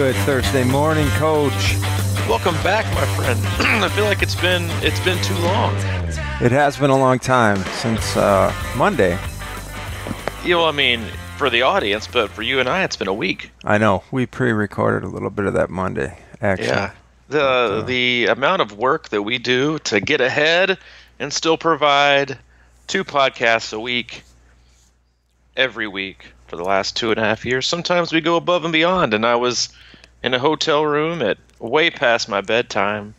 Good Thursday morning, Coach. Welcome back, my friend. I feel like it's been too long. It has been a long time since Monday. You know, I mean, for the audience, but for you and I, it's been a week. I know. We pre-recorded a little bit of that Monday, actually. Yeah. The amount of work that we do to get ahead and still provide 2 podcasts a week, every week for the last 2.5 years. Sometimes we go above and beyond, and I was in a hotel room at way past my bedtime,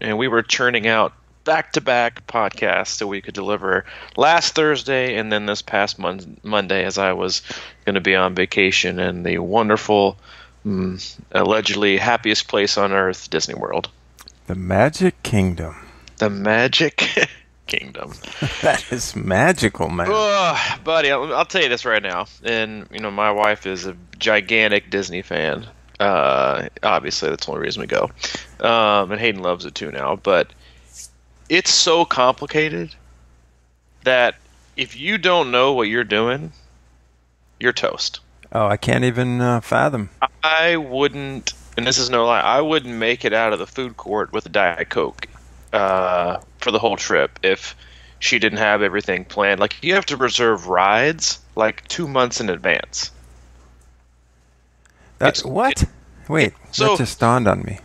and we were churning out back-to-back podcasts that we could deliver last Thursday and then this past Monday as I was going to be on vacation in the wonderful, allegedly happiest place on earth, Disney World. The Magic Kingdom. The Magic Kingdom. That is magical, man. Oh, buddy, I'll tell you this right now. And, you know, my wife is a gigantic Disney fan. Obviously, that's the only reason we go. And Hayden loves it too now. But it's so complicated that if you don't know what you're doing, you're toast. Oh, I can't even fathom. I wouldn't, and this is no lie, I wouldn't make it out of the food court with a Diet Coke for the whole trip if she didn't have everything planned. Like, you have to reserve rides like 2 months in advance. What? Wait, that just dawned on me.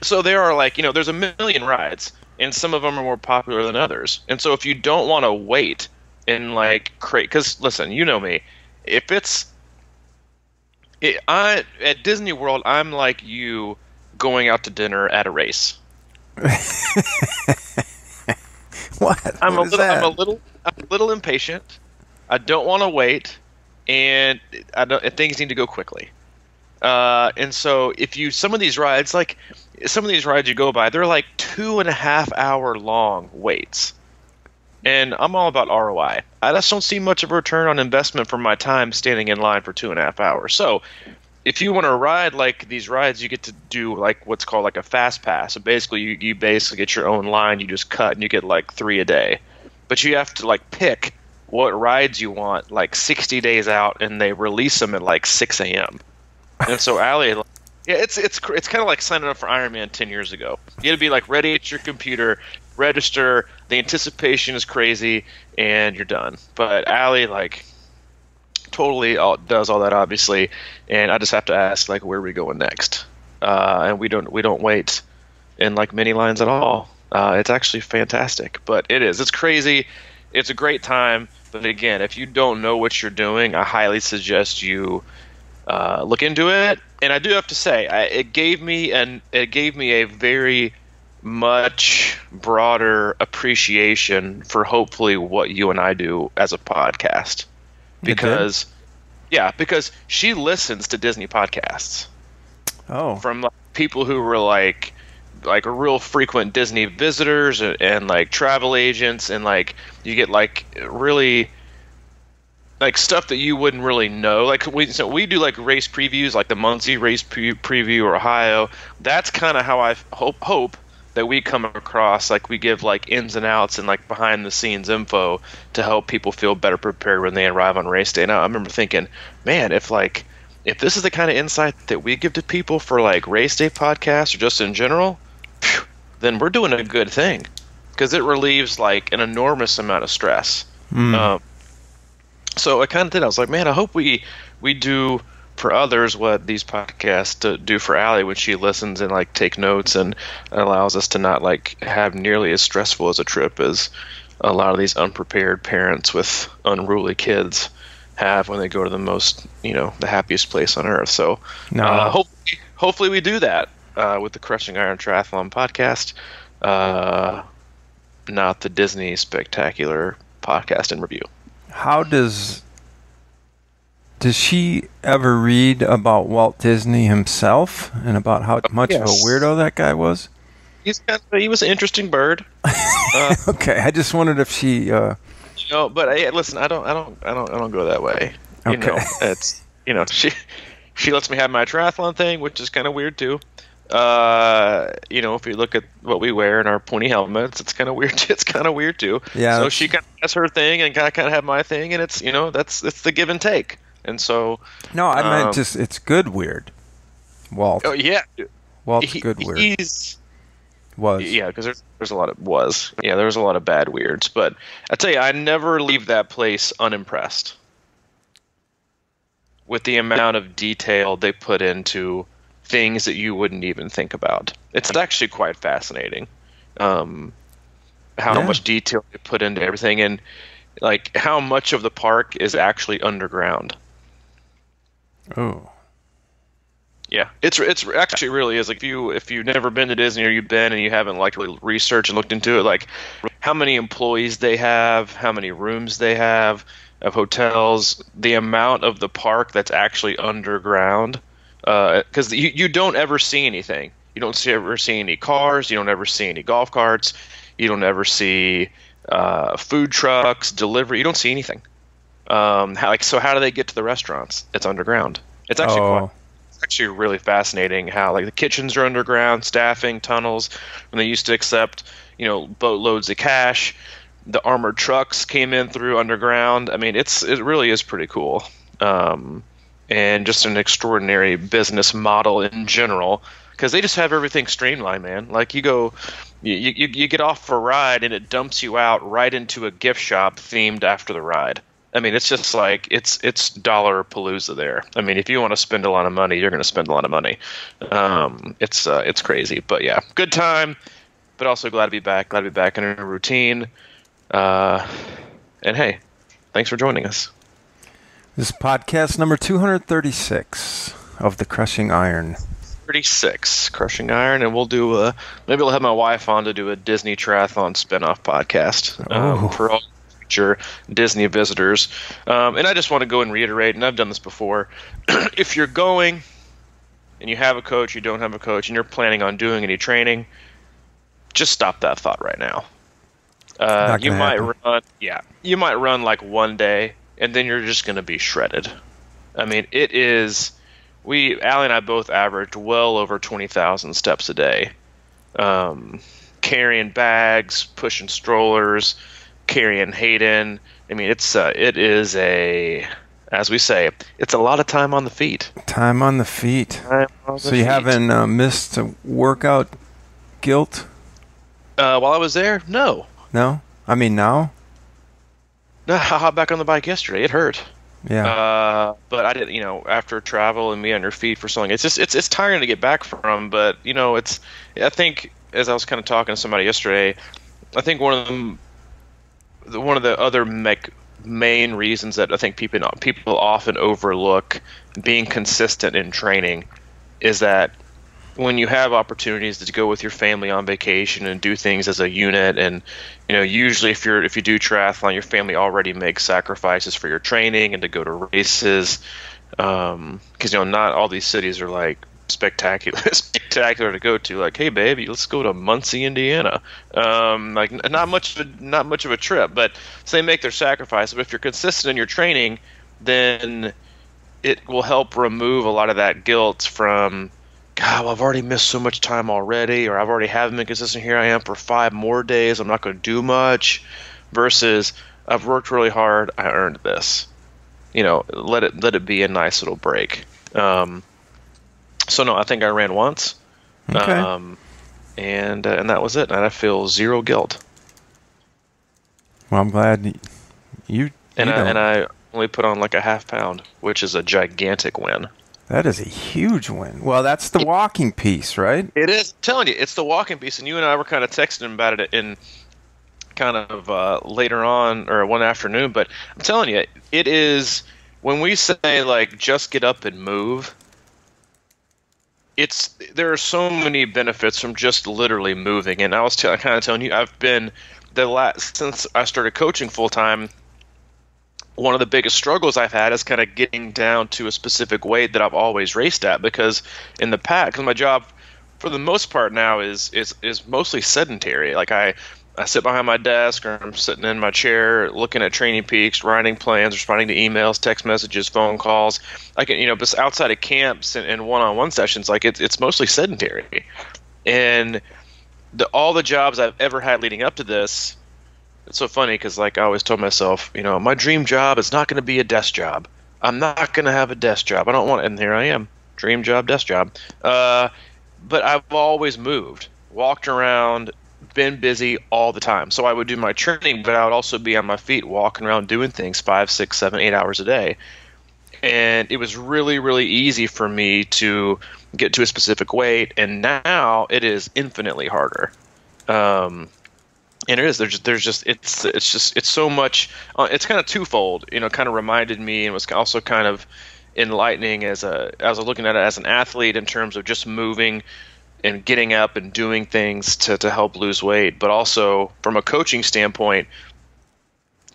So there are, like, you know, there's a million rides, and some of them are more popular than others. And so if you don't want to wait and, like, because, listen, you know me. If at Disney World, I'm like you going out to dinner at a race. What? I'm a little impatient. I don't want to wait, and things need to go quickly. And so some of these rides you go by, they're like 2.5 hour long waits. And I'm all about ROI. I just don't see much of a return on investment for my time standing in line for 2.5 hours. So if you want to ride like these rides, you get to do like what's called like a fast pass. So basically you basically get your own line, you just cut, and you get like 3 a day. But you have to like pick what rides you want like 60 days out, and they release them at like 6 a.m. And so Allie, yeah, it's kind of like signing up for Ironman 10 years ago. You got to be like ready at your computer, register. The anticipation is crazy, and you're done. But Allie, like, totally does all that, obviously, and I just have to ask, like, where are we going next? And we don't wait in like many lines at all. It's actually fantastic, but it's crazy. It's a great time, but again, if you don't know what you're doing, I highly suggest you look into it. And I do have to say, it gave me a very much broader appreciation for hopefully what you and I do as a podcast. Because she listens to Disney podcasts. Oh. From like, people who were like a real frequent Disney visitors and like travel agents, and like you get like really like stuff that you wouldn't really know. Like we do like race previews, like the Muncie race preview or Ohio. That's kind of how I hope that we come across. Like we give like ins and outs and like behind the scenes info to help people feel better prepared when they arrive on race day. Now I remember thinking, man, if this is the kind of insight that we give to people for like race day podcasts or just in general, then we're doing a good thing, because it relieves like an enormous amount of stress. So I kind of did. I was like, man, I hope we do for others what these podcasts do for Allie when she listens and like take notes, and allows us to not like have nearly as stressful as a trip as a lot of these unprepared parents with unruly kids have when they go to the happiest place on earth. So hopefully we do that with the Crushing Iron Triathlon podcast, not the Disney Spectacular podcast and review. How does she ever read about Walt Disney himself and about how much of a weirdo that guy was? He was an interesting bird. Okay, I just wondered if she. But hey, listen, I don't go that way. Okay. She lets me have my triathlon thing, which is kind of weird too. If you look at what we wear in our pointy helmets, it's kind of weird. It's kind of weird too. Yeah. So she kind of has her thing, and I kind of have my thing, and it's it's the give and take. And so no, I meant just it's good weird. Walt. Oh yeah, Walt's good weird. He's was. Yeah, because there's a lot of was. Yeah, there was a lot of bad weirds, but I tell you, I never leave that place unimpressed with the amount of detail they put into things that you wouldn't even think about. It's actually quite fascinating, how much detail they put into everything, and like how much of the park is actually underground. Oh. Yeah, it's actually really is. Like if you've never been to Disney, or you've been and you haven't like really researched and looked into it, like how many employees they have, how many rooms they have of hotels, the amount of the park that's actually underground, because you don't ever see anything. You don't ever see any cars. You don't ever see any golf carts. You don't ever see food trucks, delivery. You don't see anything. How do they get to the restaurants? It's underground. It's actually it's actually really fascinating how like the kitchens are underground, staffing, tunnels. When they used to accept boatloads of cash, the armored trucks came in through underground. I mean, it really is pretty cool, and just an extraordinary business model in general, because they just have everything streamlined, man. Like you get off a ride and it dumps you out right into a gift shop themed after the ride. I mean, it's just like it's dollar palooza there. I mean, if you want to spend a lot of money, you're going to spend a lot of money. It's crazy, but yeah, good time. But also glad to be back. Glad to be back in a routine. And hey, thanks for joining us. This is podcast number 236 of the Crushing Iron. 36 Crushing Iron, and we'll do maybe I'll have my wife on to do a Disney triathlon spinoff podcast for all future Disney visitors. And I just want to go and reiterate, and I've done this before, if you're going and you have a coach, you don't have a coach, and you're planning on doing any training, just stop that thought right now. You might run like one day, and then you're just going to be shredded. I mean, it is. Allie and I both averaged well over 20,000 steps a day, carrying bags, pushing strollers, carrying Hayden. I mean, it is as we say, it's a lot of time on the feet. Time on the feet. So you haven't missed a workout guilt? While I was there, no. No? I mean, now? No, I hopped back on the bike yesterday. It hurt. Yeah. But I didn't, after travel and me on your feet for so long, it's tiring to get back from. But I think, as I was kind of talking to somebody yesterday, I think one of the other main reasons that I think people often overlook being consistent in training is that when you have opportunities to go with your family on vacation and do things as a unit, and usually if you do triathlon, your family already makes sacrifices for your training and to go to races, because not all these cities are like spectacular to go to. Like, hey baby, let's go to Muncie, Indiana. Like not much of a trip, but so they make their sacrifice. But if you're consistent in your training, then it will help remove a lot of that guilt from, God, well, I've already missed so much time already, or I've already haven't been consistent. Here I am for 5 more days. I'm not going to do much. Versus, I've worked really hard. I earned this. Let it be a nice little break. So no, I think I ran once, okay. And that was it. And I feel zero guilt. Well, I'm glad you. And I only put on like a half pound, which is a gigantic win. That is a huge win. Well, that's the walking piece, right? It is. I'm telling you, it's the walking piece. And you and I were kind of texting about it in kind of later on, or one afternoon. But I'm telling you, it is, when we say like just get up and move, there are so many benefits from just literally moving. And I was kind of telling you, I've been since I started coaching full time, one of the biggest struggles I've had is kind of getting down to a specific weight that I've always raced at, because in the past, because my job for the most part now is mostly sedentary. Like I sit behind my desk, or I'm sitting in my chair looking at training peaks, writing plans, responding to emails, text messages, phone calls. I can, but outside of camps and one-on-one sessions, like it's mostly sedentary. And all the jobs I've ever had leading up to this, it's so funny because like I always told myself, my dream job is not going to be a desk job. I'm not going to have a desk job. I don't want it. And here I am. dream job, desk job. But I've always moved, walked around, been busy all the time. So I would do my training, but I would also be on my feet walking around doing things 5, 6, 7, 8 hours a day. And it was really, really easy for me to get to a specific weight. And now it is infinitely harder. And it is. It's so much. It's kind of twofold. Kind of reminded me, and was also kind of enlightening as I was looking at it as an athlete in terms of just moving and getting up and doing things to help lose weight, but also from a coaching standpoint,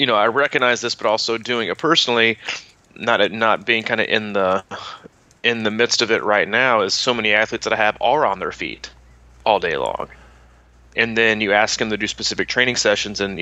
I recognize this, but also doing it personally, not being kind of in the midst of it right now, is so many athletes that I have are on their feet all day long, and then you ask them to do specific training sessions, and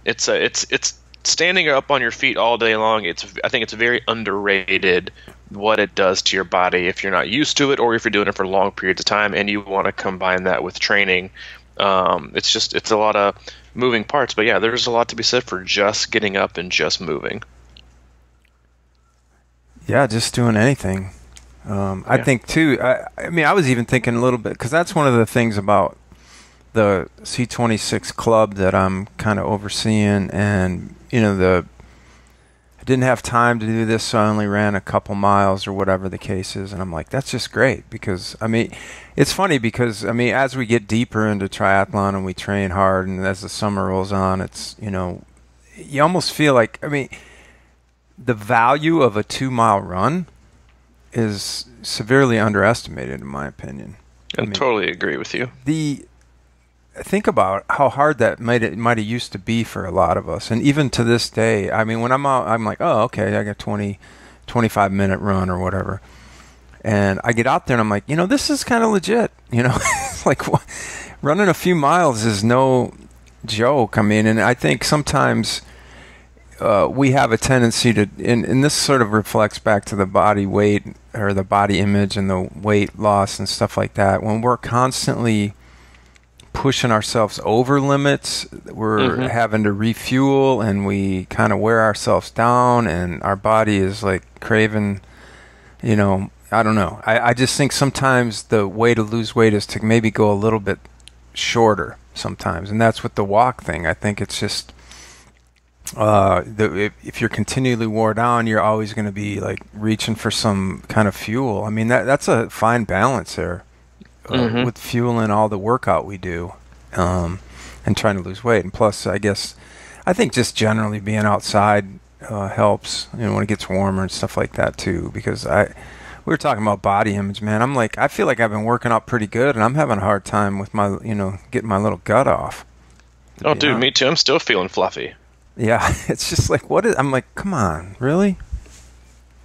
it's standing up on your feet all day long. I think it's very underrated what it does to your body if you're not used to it, or if you're doing it for long periods of time and you want to combine that with training. It's a lot of moving parts, but yeah, there's a lot to be said for just getting up and just moving. Yeah, just doing anything. I think too, I was even thinking a little bit, because that's one of the things about the C26 club that I'm kind of overseeing, and I didn't have time to do this, so I only ran a couple miles or whatever the case is, and I'm like, that's just great, because it's funny because as we get deeper into triathlon and we train hard, and as the summer rolls on, it's you almost feel like the value of a 2-mile run is severely underestimated, in my opinion. I totally agree with you. Think about how hard that might have used to be for a lot of us, and even to this day. When I'm out, I'm like, oh, okay, I got 25-minute run or whatever, and I get out there and I'm like, this is kind of legit. It's like running a few miles is no joke. And I think sometimes we have a tendency to, and this sort of reflects back to the body weight or the body image and the weight loss and stuff like that. When we're constantly pushing ourselves over limits, we're having to refuel, and we kind of wear ourselves down, and our body is like craving, I don't know. I just think sometimes the way to lose weight is to maybe go a little bit shorter sometimes, and that's with the walk thing. I think it's just if you're continually wore down, you're always going to be like reaching for some kind of fuel. That's a fine balance there. With fueling all the workout we do, and trying to lose weight. And plus, I think just generally being outside helps, when it gets warmer and stuff like that too, because we were talking about body image, man. I feel like I've been working out pretty good, and I'm having a hard time with my, getting my little gut off. Oh, dude, me too. I'm still feeling fluffy. Yeah, it's just like, I'm like, come on, really?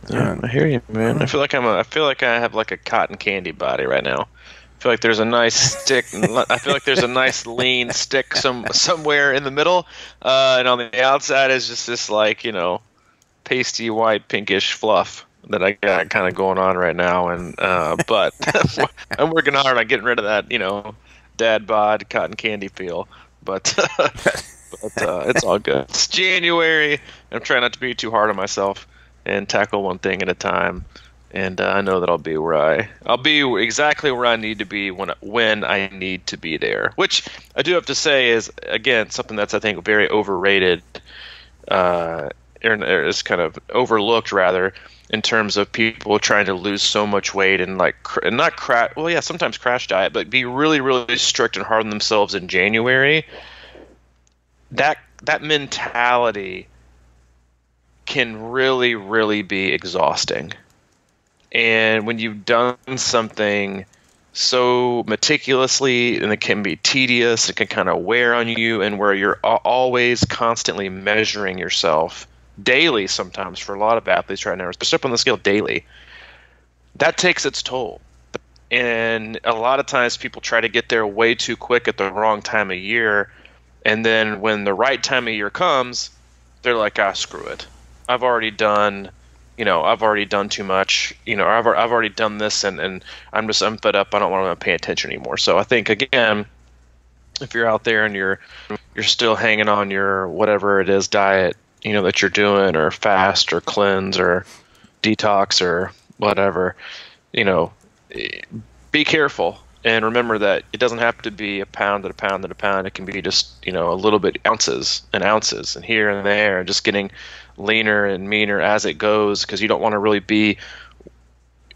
Yeah, I hear you, man. I feel like I have like a cotton candy body right now. I feel like there's a nice stick. I feel like there's a nice lean stick somewhere in the middle, and on the outside is just this like pasty white pinkish fluff that I got kind of going on right now. And but I'm working hard on getting rid of that dad bod cotton candy feel. But it's all good. It's January. I'm trying not to be too hard on myself and tackle one thing at a time. And I know that I'll be exactly where I need to be when I need to be there. Which I do have to say is, again, something that's, I think, very overrated, or is kind of overlooked rather, in terms of people trying to lose so much weight and sometimes crash diet, but be really, really strict and hard on themselves in January. That mentality can really, really be exhausting. And when you've done something so meticulously, and it can be tedious, it can kind of wear on you, and where you're always constantly measuring yourself daily, sometimes for a lot of athletes right now, step on the scale daily, that takes its toll. And a lot of times people try to get there way too quick at the wrong time of year, and then when the right time of year comes, they're like, screw it. I've already done too much, I've already done this, and I'm fed up. I don't want to pay attention anymore. So I think, again, if you're out there and you're still hanging on your whatever it is diet, that you're doing, or fast or cleanse or detox or whatever, be careful and remember that it doesn't have to be a pound and a pound and a pound. It can be just, a little bit ounces and here and there, and just getting leaner and meaner as it goes, because you don't want to really be,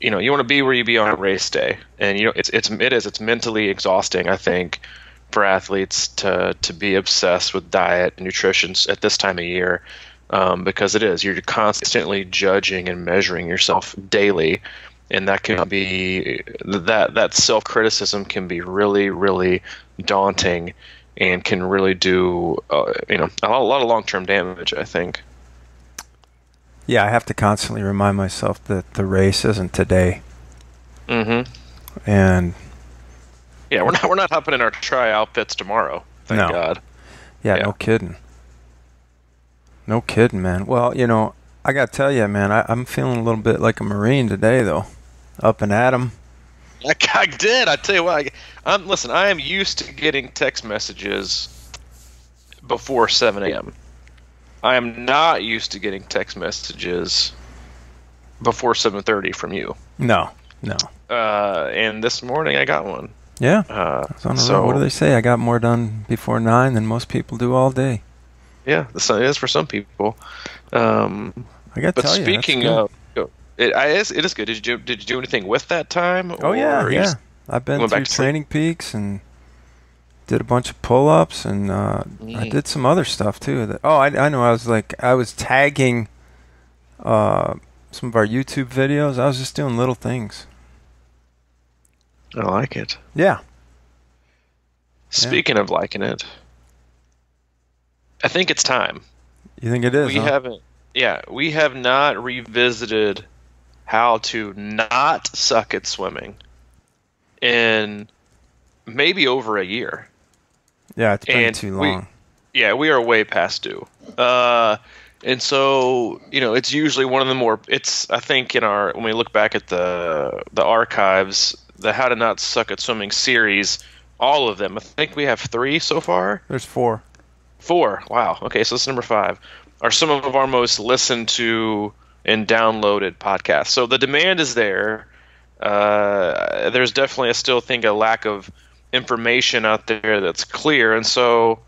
you want to be where you be on race day. And, it's mentally exhausting, I think, for athletes to be obsessed with diet and nutrition at this time of year, because you're constantly judging and measuring yourself daily. And that can be that self-criticism can be really, really daunting, and can really do a lot of long-term damage, I think. Yeah, I have to constantly remind myself that the race isn't today. Mm-hmm. And yeah, we're not hopping in our tri outfits tomorrow. Thank God. Yeah, no kidding. No kidding, man. Well, I got to tell you, man, I'm feeling a little bit like a Marine today, though. Up and at 'em. I did. I tell you what. Listen, I am used to getting text messages before 7 a.m. I am not used to getting text messages before 7:30 from you. No. And this morning I got one. Yeah. What do they say? I got more done before 9 than most people do all day. Yeah, it is for some people. I got to tell you. Speaking of, it is good. Did you do anything with that time? Oh yeah. I've been through Training Peaks and did a bunch of pull-ups, and I did some other stuff too. I know. I was tagging some of our YouTube videos. I was just doing little things. I like it. Yeah. Speaking of liking it, I think it's time. You think it is? We have not revisited how to not suck at swimming in maybe over a year. Yeah, it's been too long. We are way past due. And so, it's usually one of the more, I think when we look back at the archives, the How to Not Suck at Swimming series, all of them, I think we have 3 so far. There's 4. 4. Wow. Okay, so this is number 5. Are some of our most listened to and downloaded podcasts. So the demand is there. There's definitely, I still think, a lack of information out there that's clear. And so,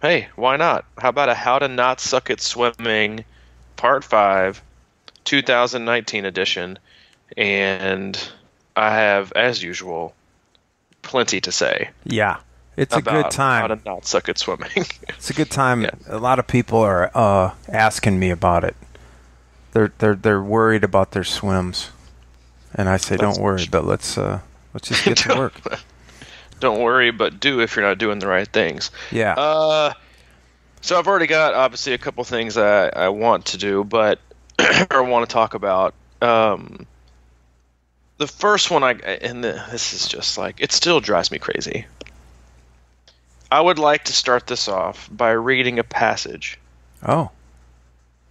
hey, why not? How about a How to Not Suck at Swimming Part 5, 2019 edition? And I have, as usual, plenty to say. Yeah. It's a good time. How to not suck at swimming. It's a good time. Yeah. A lot of people are asking me about it. They're worried about their swims, and I say, don't worry, but let's just get to work. Don't worry, but do if you're not doing the right things. Yeah. So I've already got obviously a couple things I want to do, but or want to talk about. The first one this is just like, it still drives me crazy. I would like to start this off by reading a passage. Oh.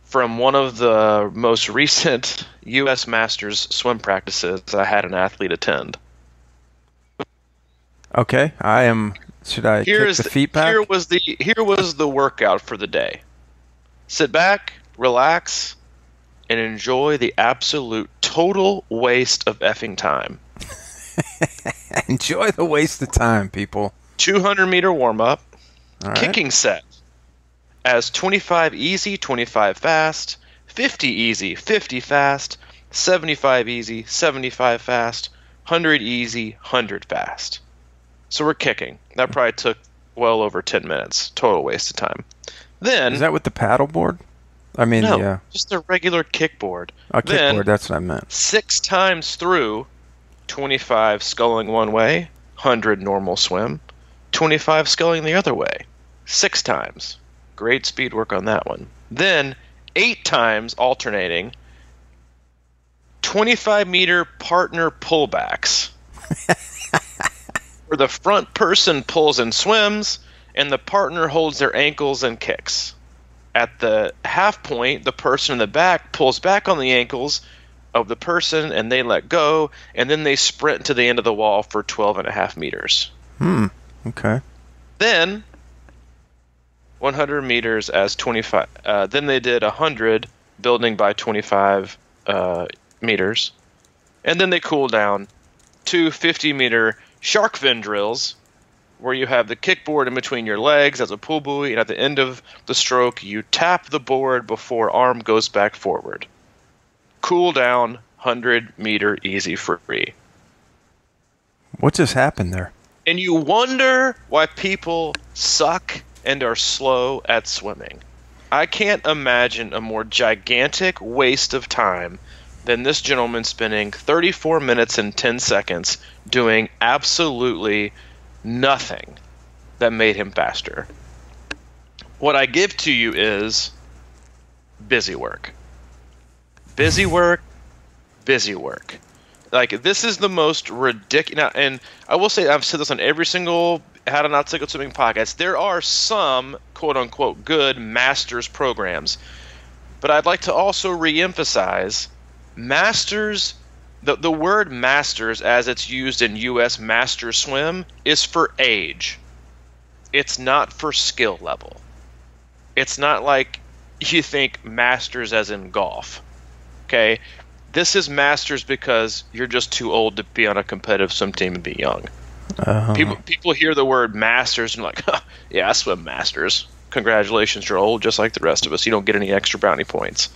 From one of the most recent U.S. Masters swim practices I had an athlete attend. Okay, should I kick the feet back? Here was the workout for the day. Sit back, relax, and enjoy the absolute total waste of effing time. Enjoy the waste of time, people. 200-meter warm-up, all right. Kicking set as 25 easy, 25 fast, 50 easy, 50 fast, 75 easy, 75 fast, 100 easy, 100 fast. So we're kicking. That probably took well over 10 minutes. Total waste of time. Then is that with the paddle board? I mean, no, just a regular kickboard. A kickboard, that's what I meant. 6 times through, 25 sculling one way, 100 normal swim, 25 sculling the other way, 6 times. Great speed work on that one. Then 8 times alternating, 25-meter partner pullbacks. Where the front person pulls and swims, and the partner holds their ankles and kicks. At the half point, the person in the back pulls back on the ankles of the person, and they let go, and then they sprint to the end of the wall for 12.5 meters. Okay. Then 100 meters as 25. Then they did 100 building by 25 meters, And then they cool down to 50-meter shark fin drills, where you have the kickboard in between your legs as a pull buoy, and at the end of the stroke, you tap the board before arm goes back forward. Cool down, 100-meter easy free. What just happened there? And you wonder why people suck and are slow at swimming. I can't imagine a more gigantic waste of time than this gentleman spending 34 minutes and 10 seconds doing absolutely nothing that made him faster. What I give to you is busy work. Busy work, busy work. Like, this is the most ridiculous, and I will say, I've said this on every single How to Not Suck at Swimming podcast. There are some quote-unquote good master's programs, but I'd like to also re-emphasize masters. The word masters, as it's used in U.S. Master Swim, is for age. It's not for skill level. It's not like you think masters as in golf. Okay? This is masters because you're just too old to be on a competitive swim team and be young. People hear the word masters and like, huh, yeah, I swim masters. Congratulations, you're old just like the rest of us. You don't get any extra brownie points.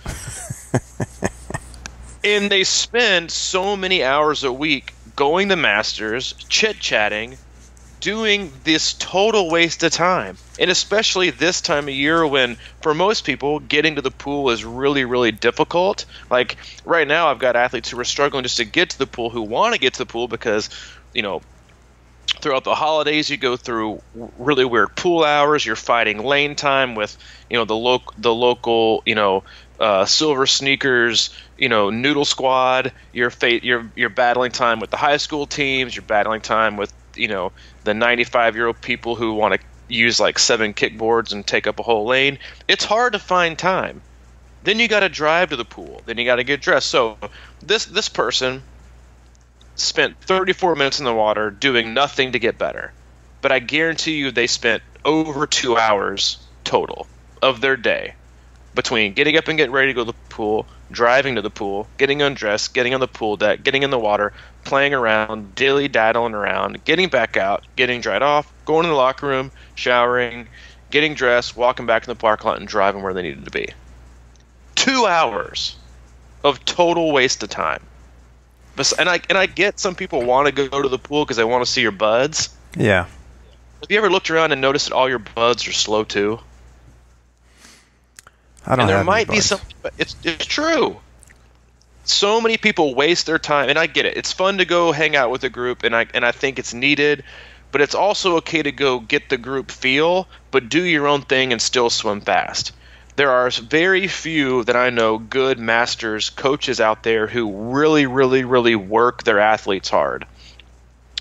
And they spend so many hours a week going to masters, chit-chatting, doing this total waste of time. And especially this time of year when, for most people, getting to the pool is really, really difficult. Like, right now I've got athletes who are struggling just to get to the pool, who want to get to the pool because, you know, throughout the holidays you go through really weird pool hours. You're fighting lane time with, you know, the local, you know, Silver Sneakers, you know, Noodle Squad. You're battling time with the high school teams. You're battling time with, you know, the 95-year-old people who want to use like 7 kickboards and take up a whole lane. It's hard to find time. Then you got to drive to the pool. Then you got to get dressed. So this person spent 34 minutes in the water doing nothing to get better. But I guarantee you they spent over 2 hours total of their day between getting up and getting ready to go to the pool, driving to the pool, getting undressed, getting on the pool deck, getting in the water, playing around, dilly-daddling around, getting back out, getting dried off, going to the locker room, showering, getting dressed, walking back in the parking lot, and driving where they needed to be. 2 hours of total waste of time. And I get some people want to go to the pool because they want to see your buds. Yeah. Have you ever looked around and noticed that all your buds are slow too? I don't and there have might any be buds. some. It's true. So many people waste their time, and I get it. It's fun to go hang out with a group, and I think it's needed. But it's also okay to go get the group feel, but do your own thing and still swim fast. There are very few that I know good masters coaches out there who really, really, really work their athletes hard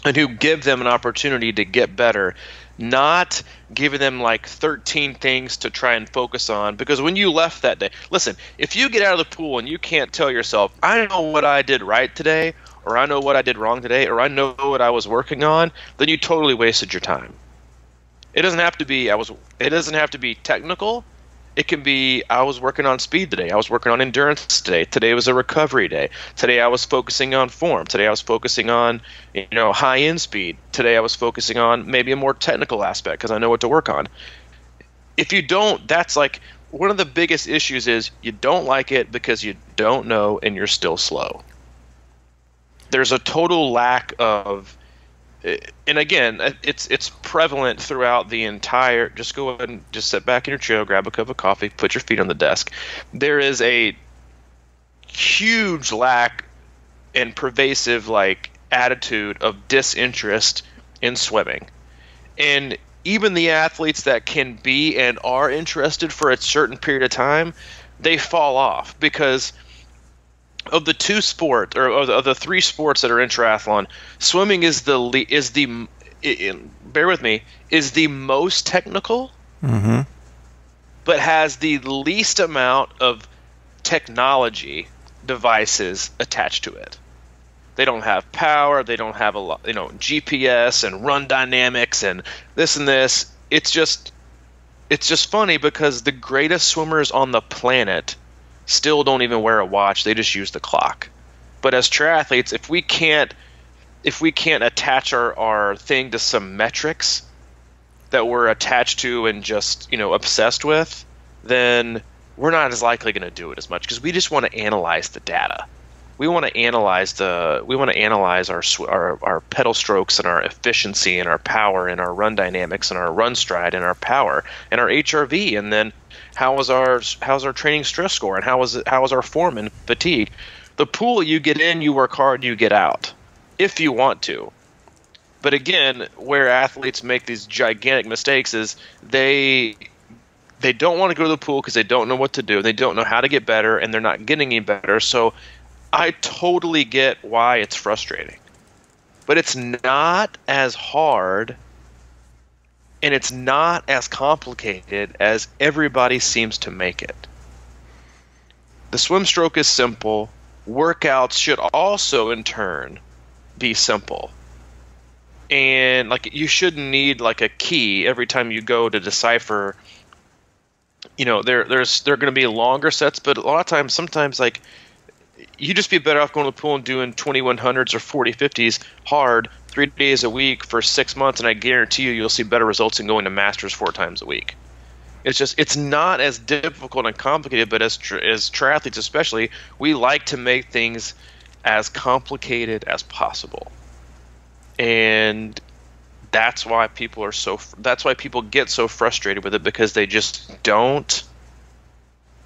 and who give them an opportunity to get better, not giving them like 13 things to try and focus on. Because when you left that day, listen, if you get out of the pool and you can't tell yourself, I know what I did right today, or I know what I did wrong today, or I know what I was working on, then you totally wasted your time. It doesn't have to be it doesn't have to be technical. It can be, I was working on speed today. I was working on endurance today. Today was a recovery day. Today I was focusing on form. Today I was focusing on, you know, high-end speed. Today I was focusing on maybe a more technical aspect because I know what to work on. If you don't, that's like one of the biggest issues is you don't like it because you don't know and you're still slow. There's a total lack of, and again, it's prevalent throughout the entire, just go ahead and just sit back in your chair, grab a cup of coffee, put your feet on the desk. There is a huge lack and pervasive like attitude of disinterest in swimming. And even the athletes that can be and are interested for a certain period of time, they fall off because of the two sports, or of the three sports that are in triathlon, swimming is the bear with me, is the most technical, but has the least amount of technology devices attached to it. They don't have power. They don't have a lot, you know, GPS and run dynamics and this and this. It's just funny because the greatest swimmers on the planet still don't even wear a watch. They just use the clock. But as triathletes, if we can't attach our thing to some metrics that we're attached to and just, obsessed with, then we're not as likely going to do it as much, because we just want to analyze the data. We want to analyze our pedal strokes and our efficiency and our power and our run dynamics and our run stride and our power and our HRV, and then how's our training stress score, and how is our form and fatigue. The pool, you get in, you work hard, you get out if you want to. But again, where athletes make these gigantic mistakes is they don't want to go to the pool because they don't know what to do. They don't know how to get better, and they're not getting any better. So I totally get why it's frustrating. But it's not as hard, and it's not as complicated as everybody seems to make it. The swim stroke is simple. Workouts should also, in turn, be simple. And you shouldn't need a key every time you go to decipher. They're going to be longer sets, but a lot of times, sometimes you just be better off going to the pool and doing 2100s or 4050s hard 3 days a week for 6 months, and I guarantee you'll see better results than going to masters 4 times a week. It's not as difficult and complicated, but as triathletes especially, we like to make things as complicated as possible. And that's why people get so frustrated with it, because they just don't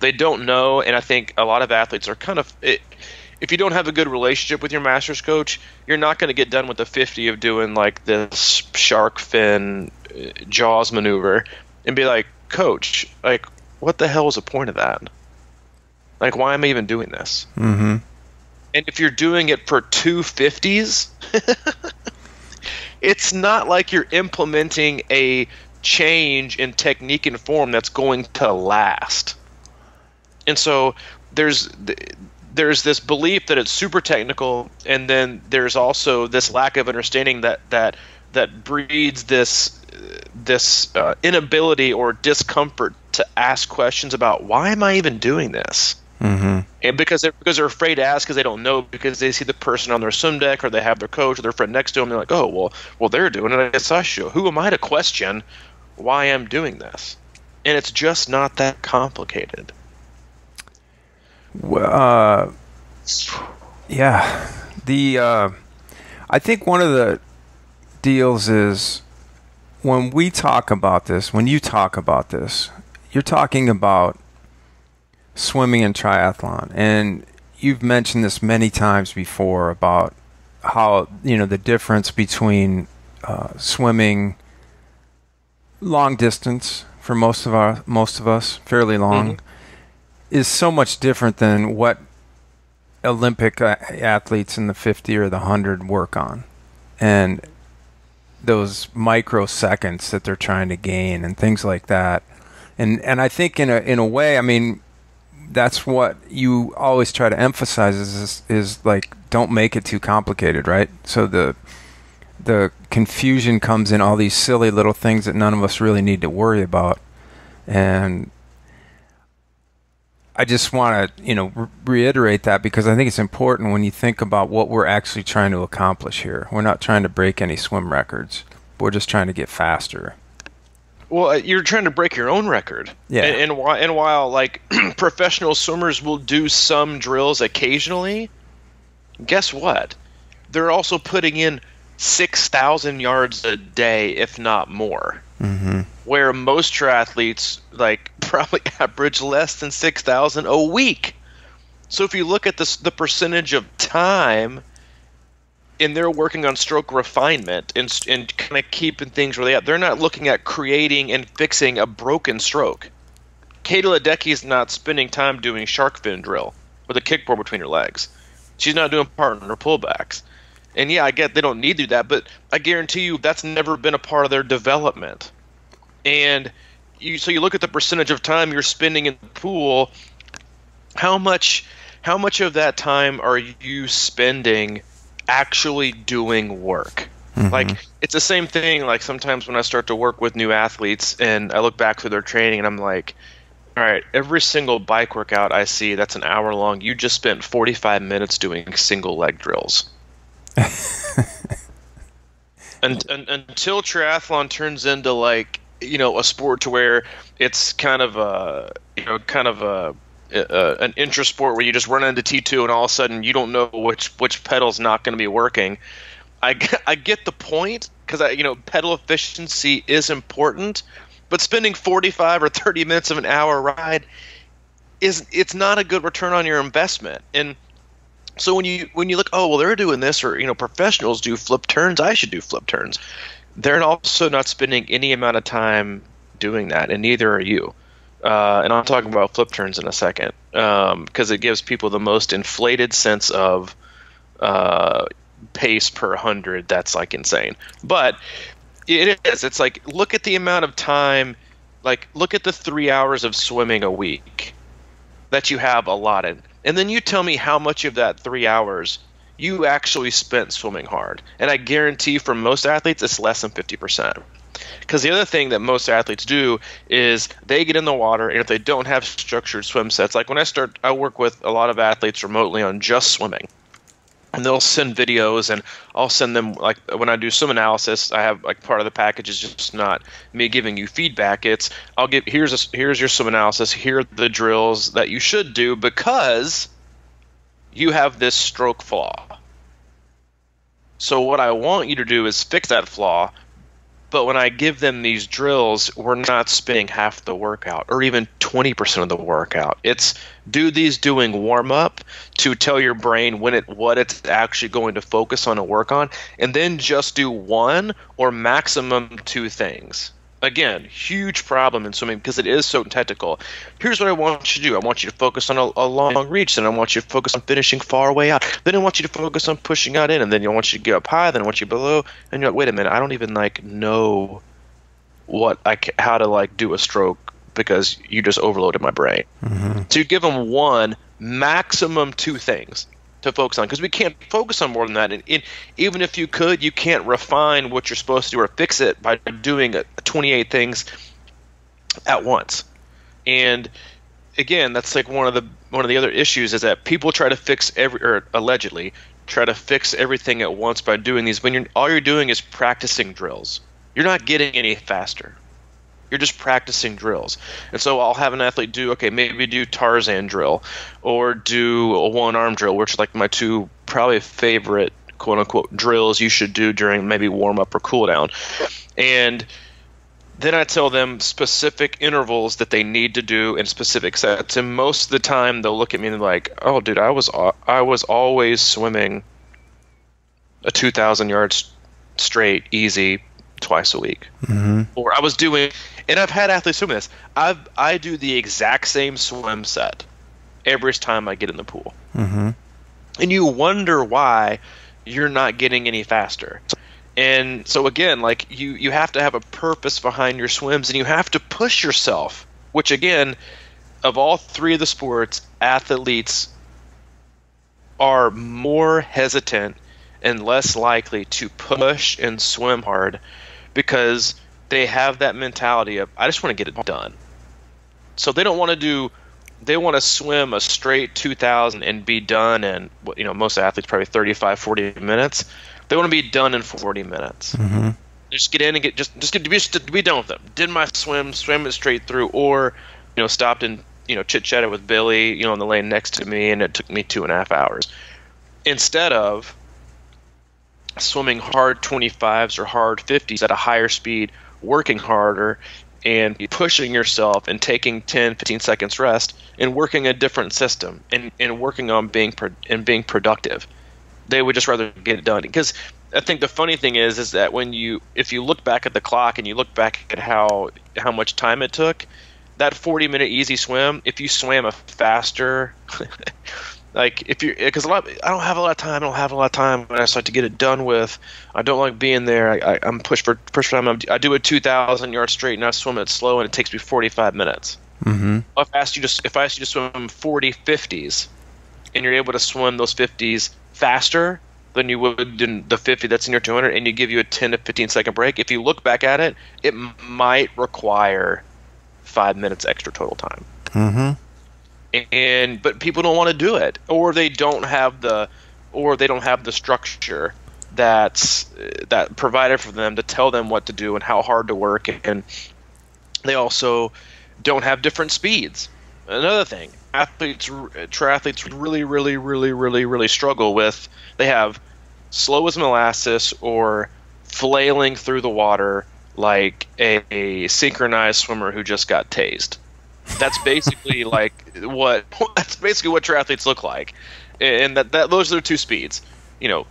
know. And I think a lot of athletes are if you don't have a good relationship with your master's coach, you're not going to get done with the 50 of doing this shark fin jaws maneuver and be like, coach, what the hell is the point of that? Why am I even doing this? Mm-hmm. And if you're doing it for 250s, it's not like you're implementing a change in technique and form that's going to last. And so there's this belief that it's super technical, and then there's also this lack of understanding that breeds this inability or discomfort to ask questions about, why am I even doing this? Mm-hmm. And because they're afraid to ask, because they don't know, because they see the person on their swim deck, or they have their coach or their friend next to them. They're like, oh, well, they're doing it, I guess I should. Who am I to question why I'm doing this? And it's just not that complicated. Well, yeah. I think one of the deals is, when you talk about this, you're talking about swimming and triathlon, and you've mentioned this many times before about how the difference between swimming long distance for most of us, fairly long, mm-hmm. is so much different than what Olympic athletes in the 50 or the 100 work on, and those microseconds that they're trying to gain and things like that. And I think in a way, I mean, that's what you always try to emphasize is don't make it too complicated, right? So the confusion comes in all these silly little things that none of us really need to worry about. And I just want to reiterate that, because I think it's important when you think about what we're actually trying to accomplish here. We're not trying to break any swim records. We're just trying to get faster. Well, you're trying to break your own record. Yeah. And while professional swimmers will do some drills occasionally, guess what? They're also putting in 6,000 yards a day, if not more. Mm-hmm. Where most triathletes probably average less than 6,000 a week. So if you look at the percentage of time, and they're working on stroke refinement and kind of keeping things where they are. They're not looking at creating and fixing a broken stroke. Katie Ledecky's not spending time doing shark fin drill with a kickboard between her legs. She's not doing partner pullbacks. And yeah, I get they don't need to do that, but I guarantee you that's never been a part of their development. And so you look at the percentage of time you're spending in the pool, how much of that time are you spending actually doing work? Mm-hmm. It's the same thing. Sometimes when I start to work with new athletes and I look back through their training and I'm like, All right, every single bike workout I see that's an hour long, you just spent 45 minutes doing single leg drills. Until triathlon turns into like, a sport to where it's kind of an intra sport where you just run into T2 and all of a sudden you don't know which pedal's not going to be working. I get the point, because pedal efficiency is important, but spending 45 or 30 minutes of an hour ride it's not a good return on your investment. And so when you look, oh well, they're doing this, or professionals do flip turns, I should do flip turns. They're also not spending any amount of time doing that, and neither are you. And I'll talk about flip turns in a second, because it gives people the most inflated sense of pace per 100. That's like insane. But it is. It's like, look at the amount of time, like look at the 3 hours of swimming a week that you have allotted. And then you tell me how much of that 3 hours you actually spent swimming hard. And I guarantee for most athletes, it's less than 50%. Because the other thing that most athletes do is they get in the water, and if they don't have structured swim sets, like when I work with a lot of athletes remotely on just swimming. And they'll send videos, and I'll send them, like when I do swim analysis, I have like part of the package is just not me giving you feedback. It's here's your swim analysis. Here are the drills that you should do because you have this stroke flaw. So what I want you to do is fix that flaw. But when I give them these drills, we're not spending half the workout or even 20% of the workout. It's do these doing warm up to tell your brain what it's actually going to focus on and work on, and then just do one or maximum two things. Again, huge problem in swimming because it is so technical. Here's what I want you to do. I want you to focus on a long reach, then I want you to focus on finishing far away out. Then I want you to focus on pushing out in, and then I want you to get up high, then I want you below, and you're like, wait a minute, I don't even know how to do a stroke because you just overloaded my brain. Mm-hmm. So you give them one, maximum two things to focus on, because we can't focus on more than that. And even if you could, you can't refine what you're supposed to do or fix it by doing 28 things at once. And again, that's like one of the other issues is that people try to fix allegedly try to fix everything at once by doing these when all you're doing is practicing drills. You're not getting any faster. You're just practicing drills. And so I'll have an athlete maybe do Tarzan drill or do a one-arm drill, which are like my two probably favorite quote-unquote drills you should do during maybe warm-up or cool-down. And then I tell them specific intervals that they need to do in specific sets. And most of the time they'll look at me and they're like, oh, dude, I was always swimming a 2,000 yards straight, easy, twice a week. Mm-hmm. Or I was doing, and I've had athletes swim this, I do the exact same swim set every time I get in the pool. Mm-hmm. And you wonder why you're not getting any faster. And so again, like you have to have a purpose behind your swims, and you have to push yourself, which again, of all three of the sports, athletes are more hesitant and less likely to push and swim hard because they have that mentality of, I just want to get it done. So they don't want to they want to swim a straight 2,000 and be done in, most athletes probably 35, 40 minutes. They want to be done in 40 minutes. Mm-hmm. Just get in and just be done with them. Did my swim it straight through, or, stopped and, chit-chatted with Billy, in the lane next to me, and it took me 2.5 hours. Instead of swimming hard 25s or hard 50s at a higher speed, working harder and pushing yourself and taking 10, 15 seconds rest and working a different system and working on being productive. They would just rather get it done. Because I think the funny thing is that if you look back at the clock and you look back at how much time it took, that 40-minute easy swim, if you swam a faster because I don't have a lot of time. I just like to get it done with. I don't like being there. I'm pushed for time. I do a 2,000 yard straight and I swim it slow, and it takes me 45 minutes. Mm-hmm. If I asked you to swim 40 50s, and you're able to swim those 50s faster than you would in the 50 that's in your 200, and you give you a 10 to 15 second break, if you look back at it, it might require 5 minutes extra total time. Mm-hmm. But people don't want to do it, or they don't have the structure that provided for them to tell them what to do and how hard to work, and they also don't have different speeds. Another thing, triathletes really struggle with. They have slow as molasses or flailing through the water like a synchronized swimmer who just got tased. That's basically that's basically what triathletes look like, and that those are their two speeds.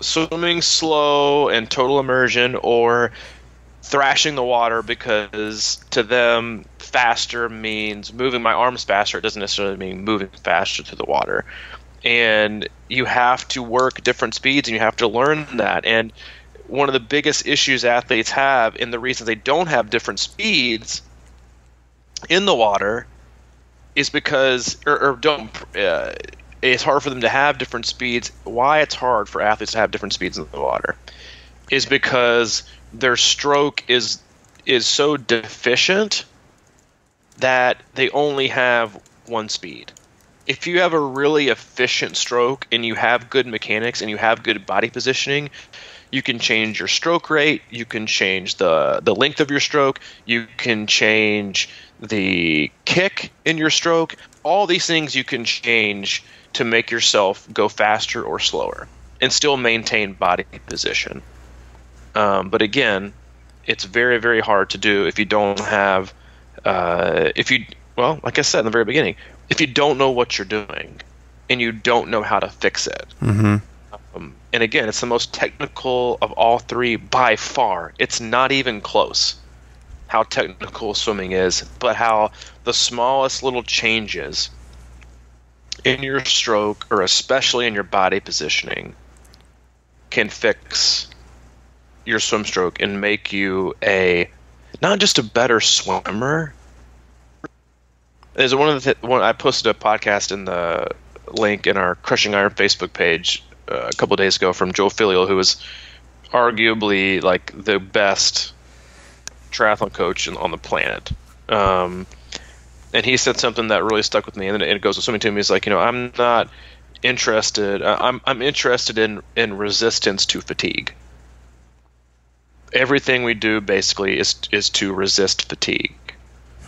Swimming slow and total immersion, or thrashing the water, because to them faster means moving my arms faster. It doesn't necessarily mean moving faster to the water. And you have to work different speeds, and you have to learn that. And one of the biggest issues athletes have, and the reason they don't have different speeds in the water, is because it's hard for them to have different speeds. Why it's hard for athletes to have different speeds in the water is because their stroke is so deficient that they only have one speed. If you have a really efficient stroke and you have good mechanics and you have good body positioning, you can change your stroke rate, you can change the length of your stroke, you can change the kick in your stroke. All these things you can change to make yourself go faster or slower and still maintain body position. But again, it's very, very hard to do if you don't have, like I said in the very beginning, if you don't know what you're doing and you don't know how to fix it. Mm-hmm. And again, it's the most technical of all three by far. It's not even close how technical swimming is, but how the smallest little changes in your stroke, or especially in your body positioning, can fix your swim stroke and make you not just a better swimmer. There's I posted a podcast in the link in our Crushing Iron Facebook page a couple of days ago from Joe Filial, who was arguably like the best triathlon coach on the planet. And he said something that really stuck with me, and it goes with swimming to me. He's like, I'm not interested. I'm interested in resistance to fatigue. Everything we do basically is to resist fatigue.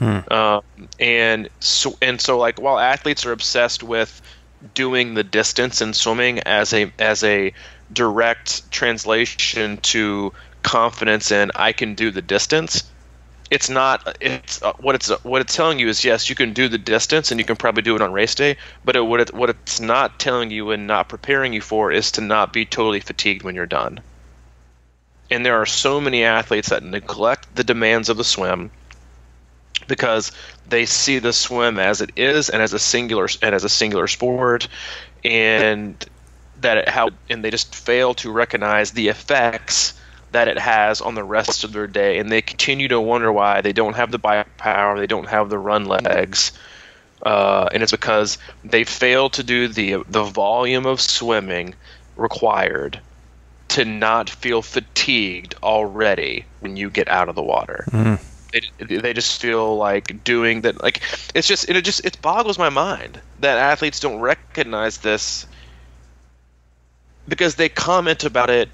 And so like, while athletes are obsessed with doing the distance in swimming as a direct translation to confidence in I can do the distance, it's not. It's what it's telling you is, yes, you can do the distance and you can probably do it on race day, but what it's not telling you and not preparing you for is to not be totally fatigued when you're done. And there are so many athletes that neglect the demands of the swim because they see the swim as it is and as a singular sport, and they just fail to recognize the effects that it has on the rest of their day, and they continue to wonder why they don't have the bike power, they don't have the run legs, and it's because they fail to do the volume of swimming required to not feel fatigued already when you get out of the water. Mm. They just feel like doing that. Like it boggles my mind that athletes don't recognize this, because they comment about it.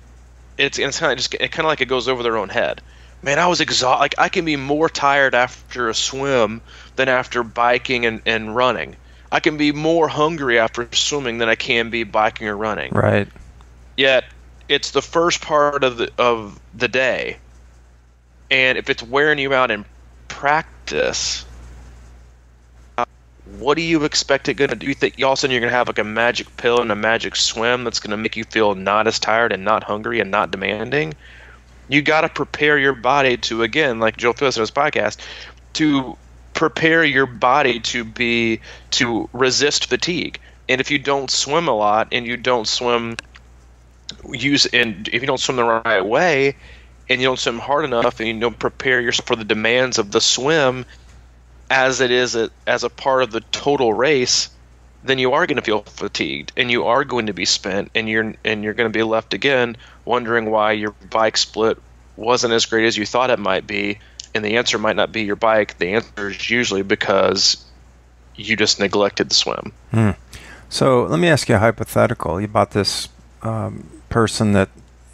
It's kind of like it goes over their own head. Man, I was exhausted. Like, I can be more tired after a swim than after biking and running. I can be more hungry after swimming than I can be biking or running. Right. Yet it's the first part of the day, and if it's wearing you out in practice, what do you expect it going to do? You think all of a sudden you're going to have like a magic pill and a magic swim that's going to make you feel not as tired and not hungry and not demanding? You got to prepare your body to, again, like Joe Phillips in his podcast, to prepare your body to resist fatigue. And if you don't swim a lot and you don't swim if you don't swim the right way and you don't swim hard enough and you don't prepare yourself for the demands of the swim as a part of the total race, then you are going to feel fatigued and you are going to be spent, and you're going to be left again wondering why your bike split wasn't as great as you thought it might be. And the answer might not be your bike. The answer is usually because you just neglected the swim. So let me ask you a hypothetical about this person that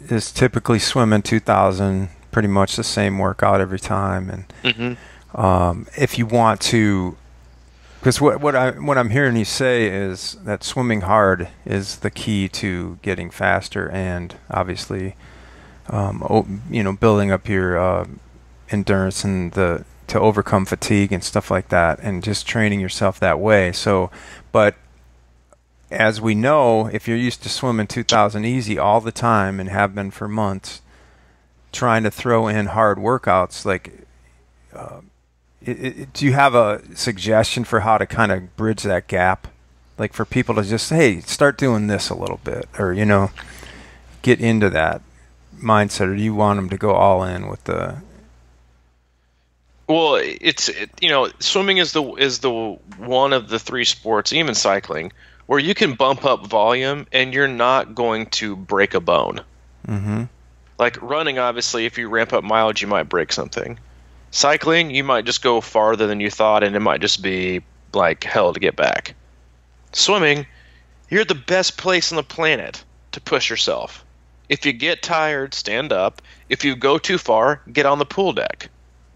is typically swimming 2,000, pretty much the same workout every time. And if you want to, because what I'm hearing you say is that swimming hard is the key to getting faster and obviously, building up your endurance and to overcome fatigue and stuff like that, and just training yourself that way. So, but as we know, if you're used to swimming 2,000 easy all the time and have been for months, trying to throw in hard workouts, like, do you have a suggestion for how to kind of bridge that gap? Like for people to just, hey, start doing this a little bit, or, get into that mindset, or do you want them to go all in with the... Well, swimming is the one of the three sports, even cycling, where you can bump up volume and you're not going to break a bone. Like running, obviously, if you ramp up mileage, you might break something. Cycling, you might just go farther than you thought, and it might just be like hell to get back. Swimming, you're the best place on the planet to push yourself. If you get tired, stand up. If you go too far, get on the pool deck.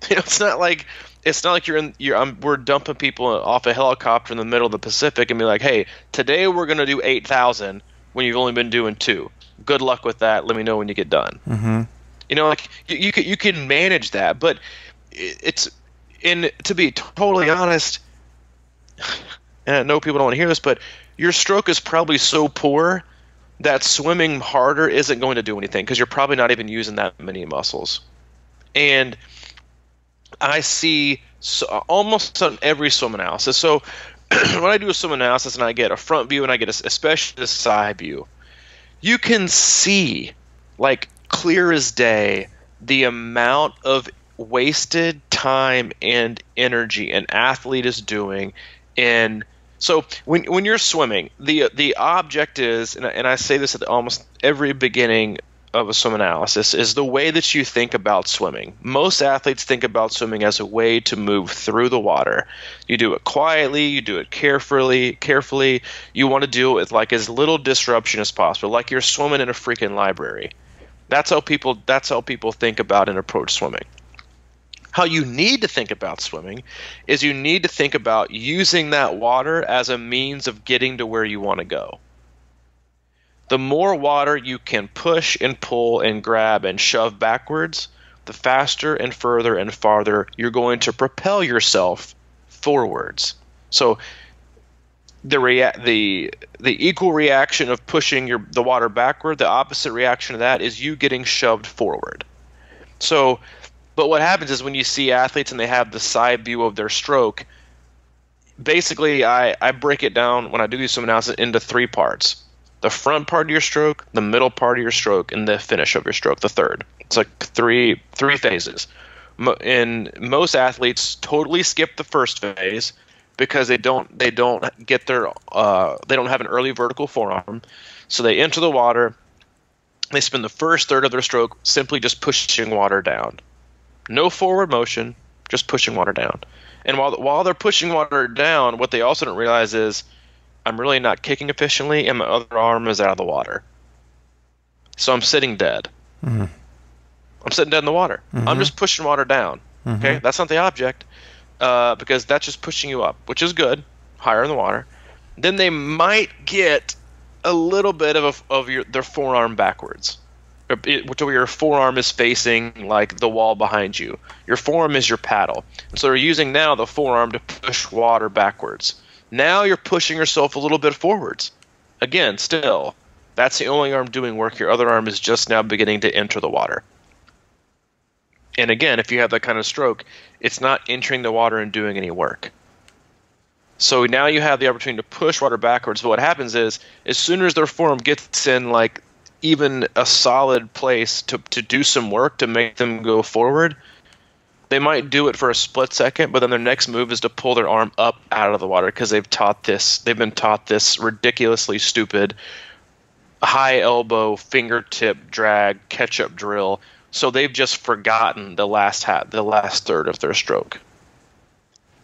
It's not like we're dumping people off a helicopter in the middle of the Pacific and be like, hey, today we're going to do 8,000 when you've only been doing 2. Good luck with that. Let me know when you get done. You can manage that, but to be totally honest, and I know people don't want to hear this, but your stroke is probably so poor that swimming harder isn't going to do anything because you're probably not even using that many muscles. And I see almost on every swim analysis. So when I do a swim analysis and I get a front view and I get especially a side view, you can see, like clear as day, the amount of wasted time and energy an athlete is doing. And so when you're swimming, the object is, and I say this at almost every beginning of a swim analysis, is the way that you think about swimming. Most athletes think about swimming as a way to move through the water. You do it quietly, you do it carefully. You want to do it with like as little disruption as possible, like you're swimming in a freaking library. That's how people think about and approach swimming. How you need to think about swimming is you need to think about using that water as a means of getting to where you want to go. The more water you can push and pull and grab and shove backwards, the faster and further and farther you're going to propel yourself forwards. So the equal reaction of pushing the water backward, the opposite reaction of that is you getting shoved forward. So, but what happens is when you see athletes and they have the side view of their stroke, basically I break it down when I do these swim analysis into 3 parts. The front part of your stroke, the middle part of your stroke, and the finish of your stroke, the third. It's like three phases. And most athletes totally skip the first phase because they don't get they don't have an early vertical forearm. So they enter the water. They spend the first third of their stroke simply just pushing water down. No forward motion, just pushing water down. And while they're pushing water down, what they also don't realize is, I'm really not kicking efficiently, and my other arm is out of the water. So I'm sitting dead. I'm sitting dead in the water. I'm just pushing water down. Okay, that's not the object, because that's just pushing you up, which is good, higher in the water. Then they might get a little bit of their forearm backwards, where your forearm is facing like the wall behind you. Your forearm is your paddle, and so they're using now the forearm to push water backwards. Now you're pushing yourself a little bit forwards. Again, still, that's the only arm doing work. Your other arm is just now beginning to enter the water. And again, if you have that kind of stroke, it's not entering the water and doing any work. So now you have the opportunity to push water backwards. But what happens is, as soon as their forearm gets in like even a solid place to do some work to make them go forward, they might do it for a split second, but then their next move is to pull their arm up out of the water because they've been taught this ridiculously stupid high elbow fingertip drag catch-up drill. So they've just forgotten the last third of their stroke.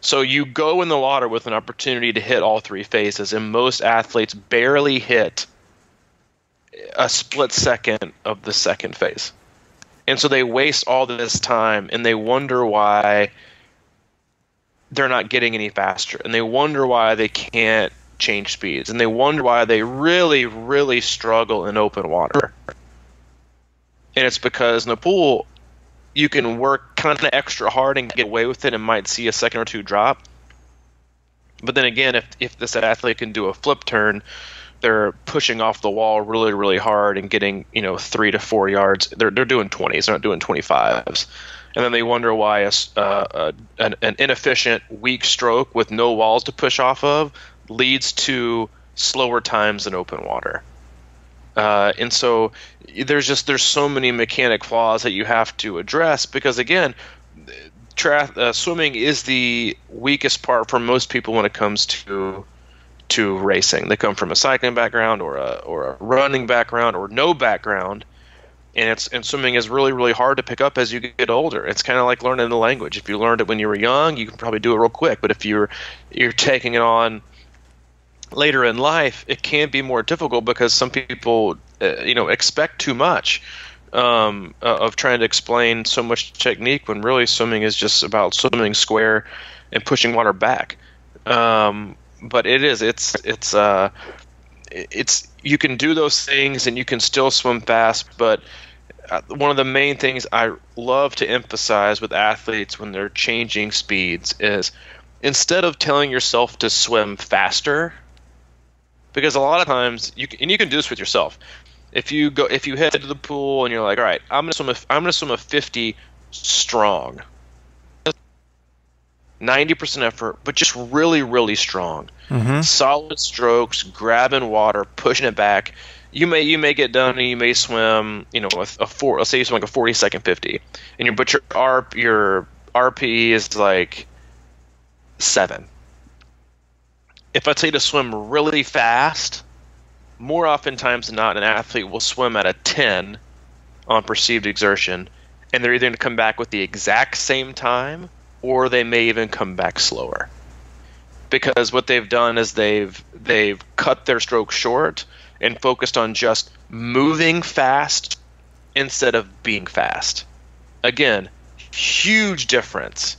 So you go in the water with an opportunity to hit all three phases, and most athletes barely hit a split second of the second phase. And so they waste all this time, and they wonder why they're not getting any faster, and they wonder why they can't change speeds, and they wonder why they really, really struggle in open water. And it's because in the pool, you can work kind of extra hard and get away with it and might see a second or two drop. But then again, if this athlete can do a flip turn, they're pushing off the wall really, really hard and getting 3 to 4 yards. They're doing 20s, they're not doing 25s. And then they wonder why an inefficient, weak stroke with no walls to push off of leads to slower times in open water. And so there's so many mechanic flaws that you have to address, because again, swimming is the weakest part for most people when it comes to racing. They come from a cycling background or a running background or no background, and swimming is really, really hard to pick up as you get older. It's kind of like learning the language. If you learned it when you were young, you can probably do it real quick, but if you're taking it on later in life, it can be more difficult because some people expect too much of trying to explain so much technique, when really swimming is just about swimming square and pushing water back. But it's you can do those things and you can still swim fast. But one of the main things I love to emphasize with athletes when they're changing speeds is, instead of telling yourself to swim faster, because a lot of times you can do this with yourself. If you head to the pool and you're like, all right, I'm gonna swim a 50 strong, 90% effort, but just really, really strong, solid strokes, grabbing water, pushing it back. You may get done and you may swim, with let's say you swim like a 40-second 50, and your RPE is like 7. If I tell you to swim really fast, more oftentimes than not, an athlete will swim at a 10 on perceived exertion, and they're either going to come back with the exact same time, or they may even come back slower. Because what they've done is they've cut their stroke short and focused on just moving fast instead of being fast. Again, huge difference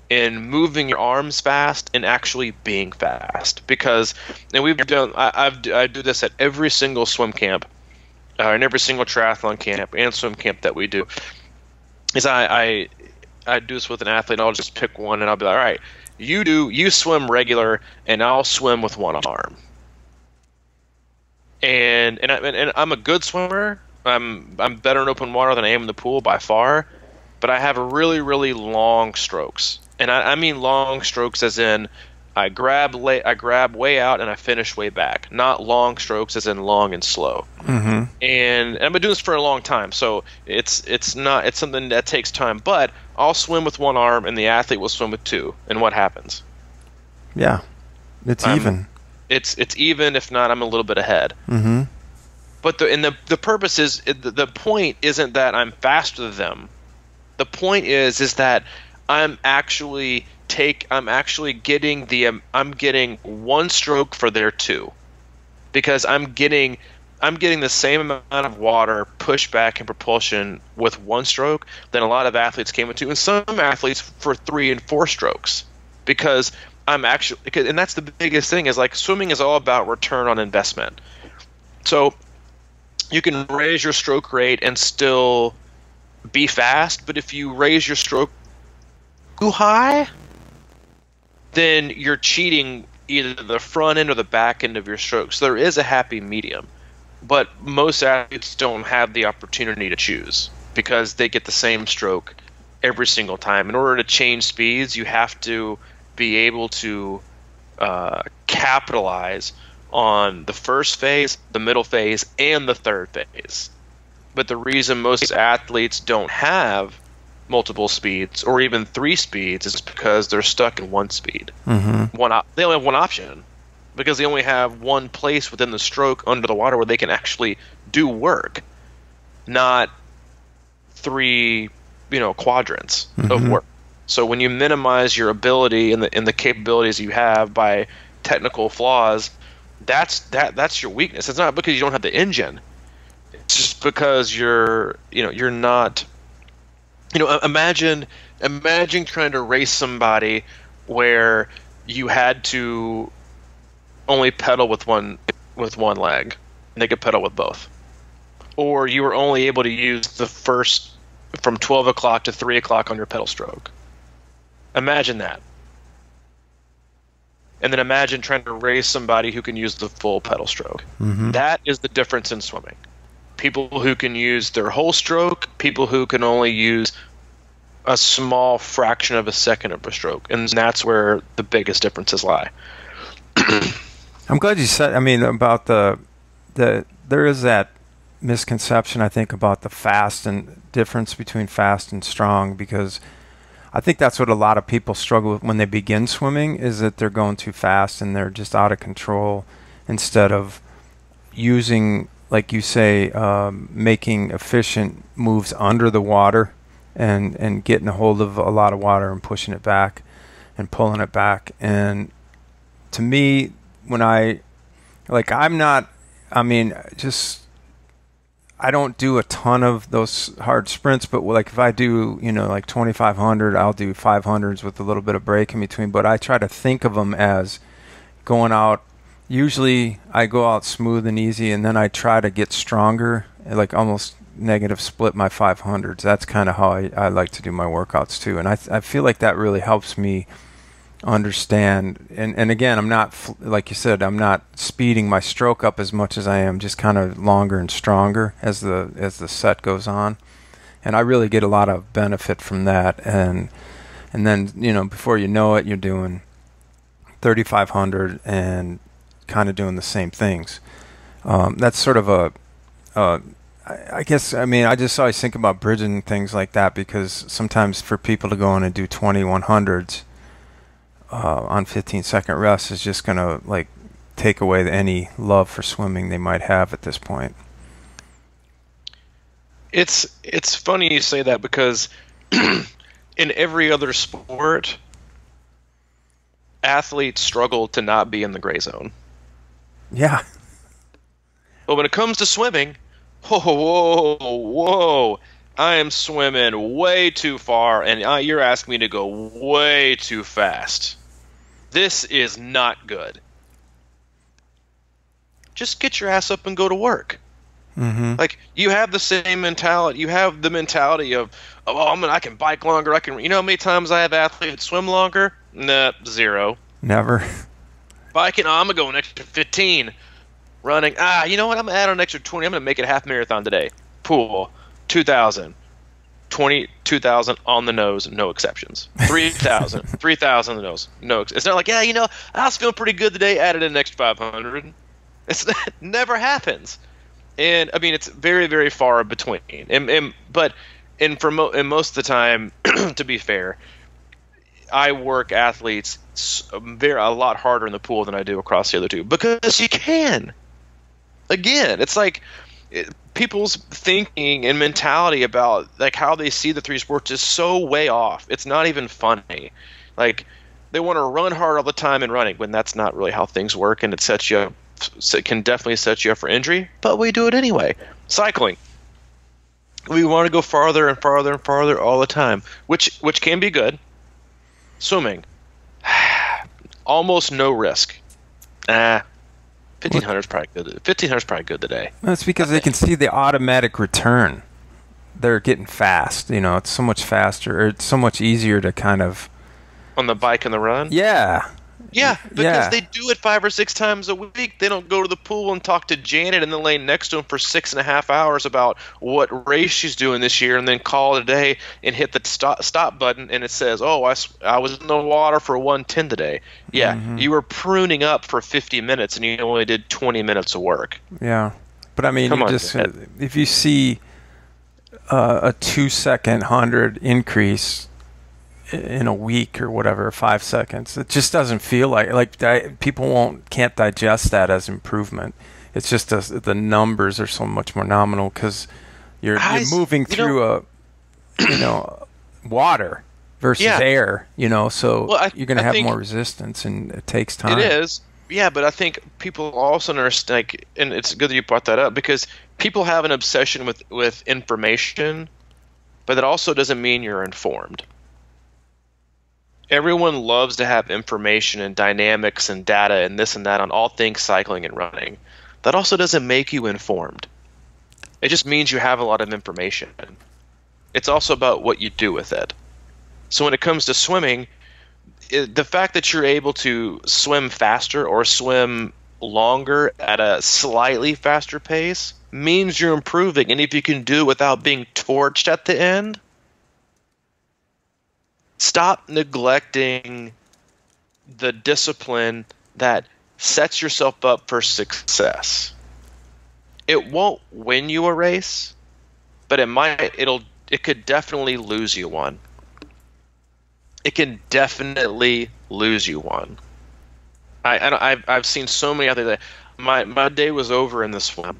in moving your arms fast and actually being fast. Because, and I do this at every single swim camp, and every single triathlon camp and swim camp that we do, is I do this with an athlete, and I'll just pick one, and I'll be like, all right, you swim regular, and I'll swim with one arm. And I'm a good swimmer. I'm better in open water than I am in the pool by far, but I have really, really long strokes. And I mean long strokes as in I grab way out and I finish way back, not long strokes as in long and slow. And I've been doing this for a long time, so it's something that takes time. But I'll swim with one arm and the athlete will swim with two, and what happens? Yeah, it's even. It's even. If not, I'm a little bit ahead. But the purpose is, the point isn't that I'm faster than them. The point is that I'm actually getting one stroke for their two, because I'm getting the same amount of water pushed back in propulsion with one stroke than a lot of athletes came with two, and some athletes for 3 and 4 strokes, because and that's the biggest thing, is like swimming is all about return on investment. So you can raise your stroke rate and still be fast, but if you raise your stroke too high, then you're cheating either the front end or the back end of your stroke. So there is a happy medium, but most athletes don't have the opportunity to choose, because they get the same stroke every single time. In order to change speeds, you have to be able to capitalize on the first phase, the middle phase, and the third phase. But the reason most athletes don't have multiple speeds or even 3 speeds is because they're stuck in one speed. They only have one option, because they only have one place within the stroke under the water where they can actually do work, not 3 quadrants of work. So when you minimize your ability and the capabilities you have by technical flaws, that's your weakness. It's not because you don't have the engine. It's just because you're not. Imagine trying to race somebody where you had to only pedal with one leg, and they could pedal with both, or you were only able to use the first from 12 o'clock to 3 o'clock on your pedal stroke. Imagine that. And then imagine trying to race somebody who can use the full pedal stroke. Mm-hmm. That is the difference in swimming. People who can use their whole stroke, people who can only use a small fraction of a second of a stroke. And that's where the biggest differences lie. I'm glad you said, about there is that misconception, I think, about the fast and difference between fast and strong, because I think that's what a lot of people struggle with when they begin swimming, is that they're going too fast and they're just out of control, instead of using, like you say, making efficient moves under the water and getting a hold of a lot of water and pushing it back and pulling it back. And to me, when I don't do a ton of those hard sprints, but like if I do, like 2,500, I'll do 500s with a little bit of break in between. But I try to think of them as going out. Usually I go out smooth and easy, and then I try to get stronger, like almost negative split my 500s. That's kind of how I like to do my workouts too. And I feel like that really helps me understand. And again, I'm not, like you said, I'm not speeding my stroke up as much as I am just kind of longer and stronger as the set goes on. And I really get a lot of benefit from that. And then, before you know it, you're doing 3,500 and kind of doing the same things. That's sort of I guess, I just always think about bridging things like that, because sometimes for people to go in and do 2,100s on 15-second rest is just going to like take away any love for swimming they might have at this point. It's funny you say that, because in every other sport, athletes struggle to not be in the gray zone. Yeah. But when it comes to swimming, whoa, I am swimming way too far, and you're asking me to go way too fast. This is not good. Just get your ass up and go to work. Mm-hmm. Like, you have the same mentality. You have the mentality of I can bike longer. I can. You know how many times I have athletes swim longer? Nah, 0. Never. Biking, I'm gonna go an extra 15. Running, you know what? I'm gonna add an extra 20. I'm gonna make it a half marathon today. Pool, 2,000. 22,000 on the nose, no exceptions. 3,000, 3,000 on the nose, no. It's not like, I was feeling pretty good today. Added an extra 500. It never happens, and it's very, very far between. But most of the time, to be fair, I work athletes a lot harder in the pool than I do across the other two, because you can. Again, it's like people's thinking and mentality about like how they see the three sports is so way off. It's not even funny. Like, they want to run hard all the time in running, when that's not really how things work, and it can definitely set you up for injury. But we do it anyway. Cycling, we want to go farther and farther and farther all the time, which can be good. Swimming, almost no risk. 1,500 is probably good. 1,500 is probably good today. That's because they can see the automatic return. They're getting fast. It's so much faster, or it's so much easier to kind of on the bike and the run. Yeah. Yeah, because they do it 5 or 6 times a week. They don't go to the pool and talk to Janet and then lay next to him for 6.5 hours about what race she's doing this year, and then call it a day and hit the stop button, and it says, I was in the water for 110 today. Yeah, You were pruning up for 50 minutes, and you only did 20 minutes of work. Yeah, but if you see a 2-second 100 increase in a week or whatever, 5 seconds, it just doesn't feel like people can't digest that as improvement. It's just the numbers are so much more nominal, because you're moving through water. versus Yeah. air, so Well, you're going I to have think more resistance, and it takes time. it is. Yeah, but I think people also understand, like, and it's good that you brought that up because people have an obsession with information, but that also doesn't mean you're informed. Everyone loves to have information and dynamics and data and this and that on all things cycling and running. That also doesn't make you informed. It just means you have a lot of information. It's also about what you do with it. So when it comes to swimming, the fact that you're able to swim faster or swim longer at a slightly faster pace means you're improving. And if you can do it without being torched at the end, stop neglecting the discipline that sets yourself up for success. It won't win you a race, but it could definitely lose you one. It can definitely lose you one. I've seen so many out there that my day was over in the swim.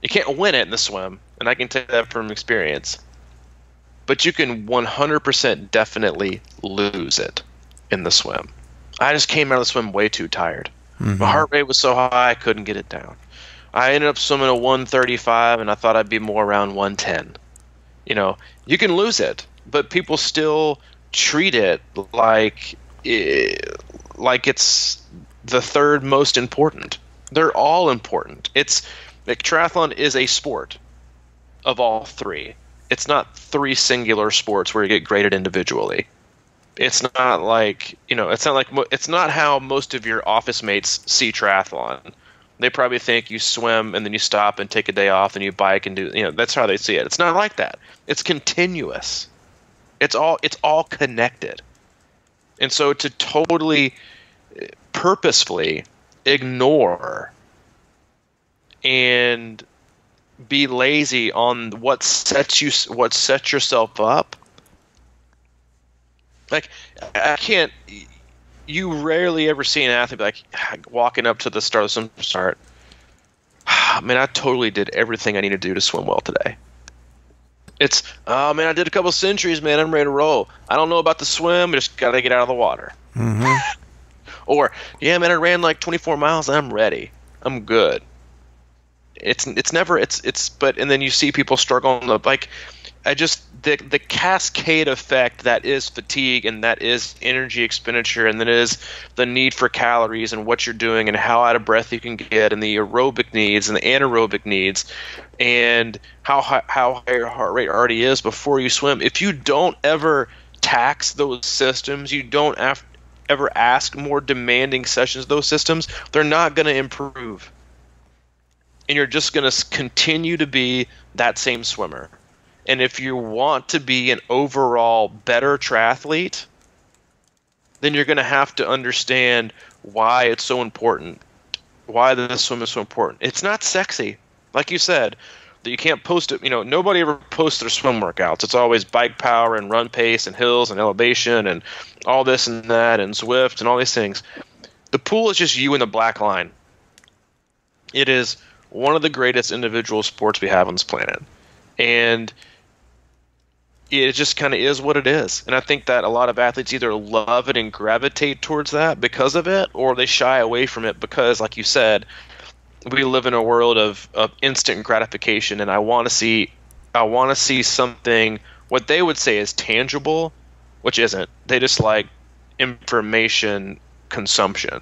You can't win it in the swim, and I can tell you that from experience. But you can 100% definitely lose it in the swim. I just came out of the swim way too tired. Mm-hmm. My heart rate was so high I couldn't get it down. I ended up swimming a 135, and I thought I'd be more around 110. You can lose it, but people still treat it like it's the third most important. They're all important. It's like triathlon is a sport of all three. It's not three singular sports where you get graded individually. It's not like it's not how most of your office mates see triathlon. They probably think you swim and then you stop and take a day off and you bike and do, that's how they see it. It's not like that. It's continuous. It's all connected. And so to totally purposefully ignore and be lazy on what sets yourself up. Like, you rarely ever see an athlete be like walking up to the start of some start. Man, I totally did everything I need to do to swim well today. It's, oh man, I did a couple centuries, man. I'm ready to roll. I don't know about the swim. I just got to get out of the water. Mm-hmm. Or, yeah, man, I ran like 24 miles. I'm ready. I'm good. But and then you see people struggle on the cascade effect that is fatigue and that is energy expenditure and that is the need for calories and what you're doing and how out of breath you can get and the aerobic needs and the anaerobic needs and how high your heart rate already is before you swim. If you don't ever tax those systems, you don't ever ask more demanding sessions of those systems, they're not going to improve. And you're just going to continue to be that same swimmer. And if you want to be an overall better triathlete, then you're going to have to understand why it's so important, why the swim is so important. It's not sexy. Like you said, that you can't post it. Nobody ever posts their swim workouts. It's always bike power and run pace and hills and elevation and all this and that and Zwift and all these things. The pool is just you in the black line. It is one of the greatest individual sports we have on this planet. And it just kind of is what it is. And I think that a lot of athletes either love it and gravitate towards that because of it, or they shy away from it because, like you said, we live in a world of instant gratification, and I want to see something, what they would say is tangible, which isn't. They just like information consumption.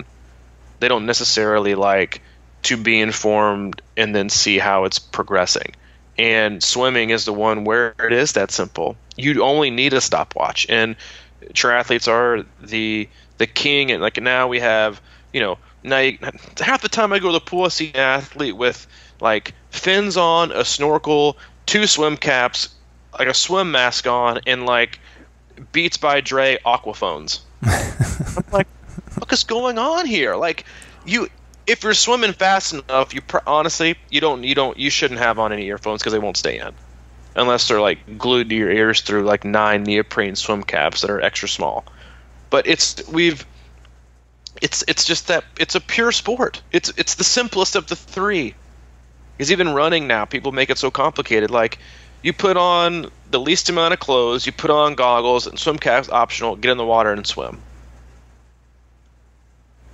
They don't necessarily like to be informed and then see how it's progressing. And swimming is the one where it is that simple. You only need a stopwatch, and triathletes are the king. And like now we have, half the time I go to the pool, I see an athlete with like fins on, a snorkel, 2 swim caps, like a swim mask on, and like Beats by Dre aquaphones. I'm like, what is going on here? Like, if you're swimming fast enough, honestly, you shouldn't have on any earphones because they won't stay in, unless they're like glued to your ears through like 9 neoprene swim caps that are extra small. But it's just that it's a pure sport. It's the simplest of the three. Because even running now, people make it so complicated. Like, You put on the least amount of clothes, you put on goggles, and swim caps optional, get in the water and swim.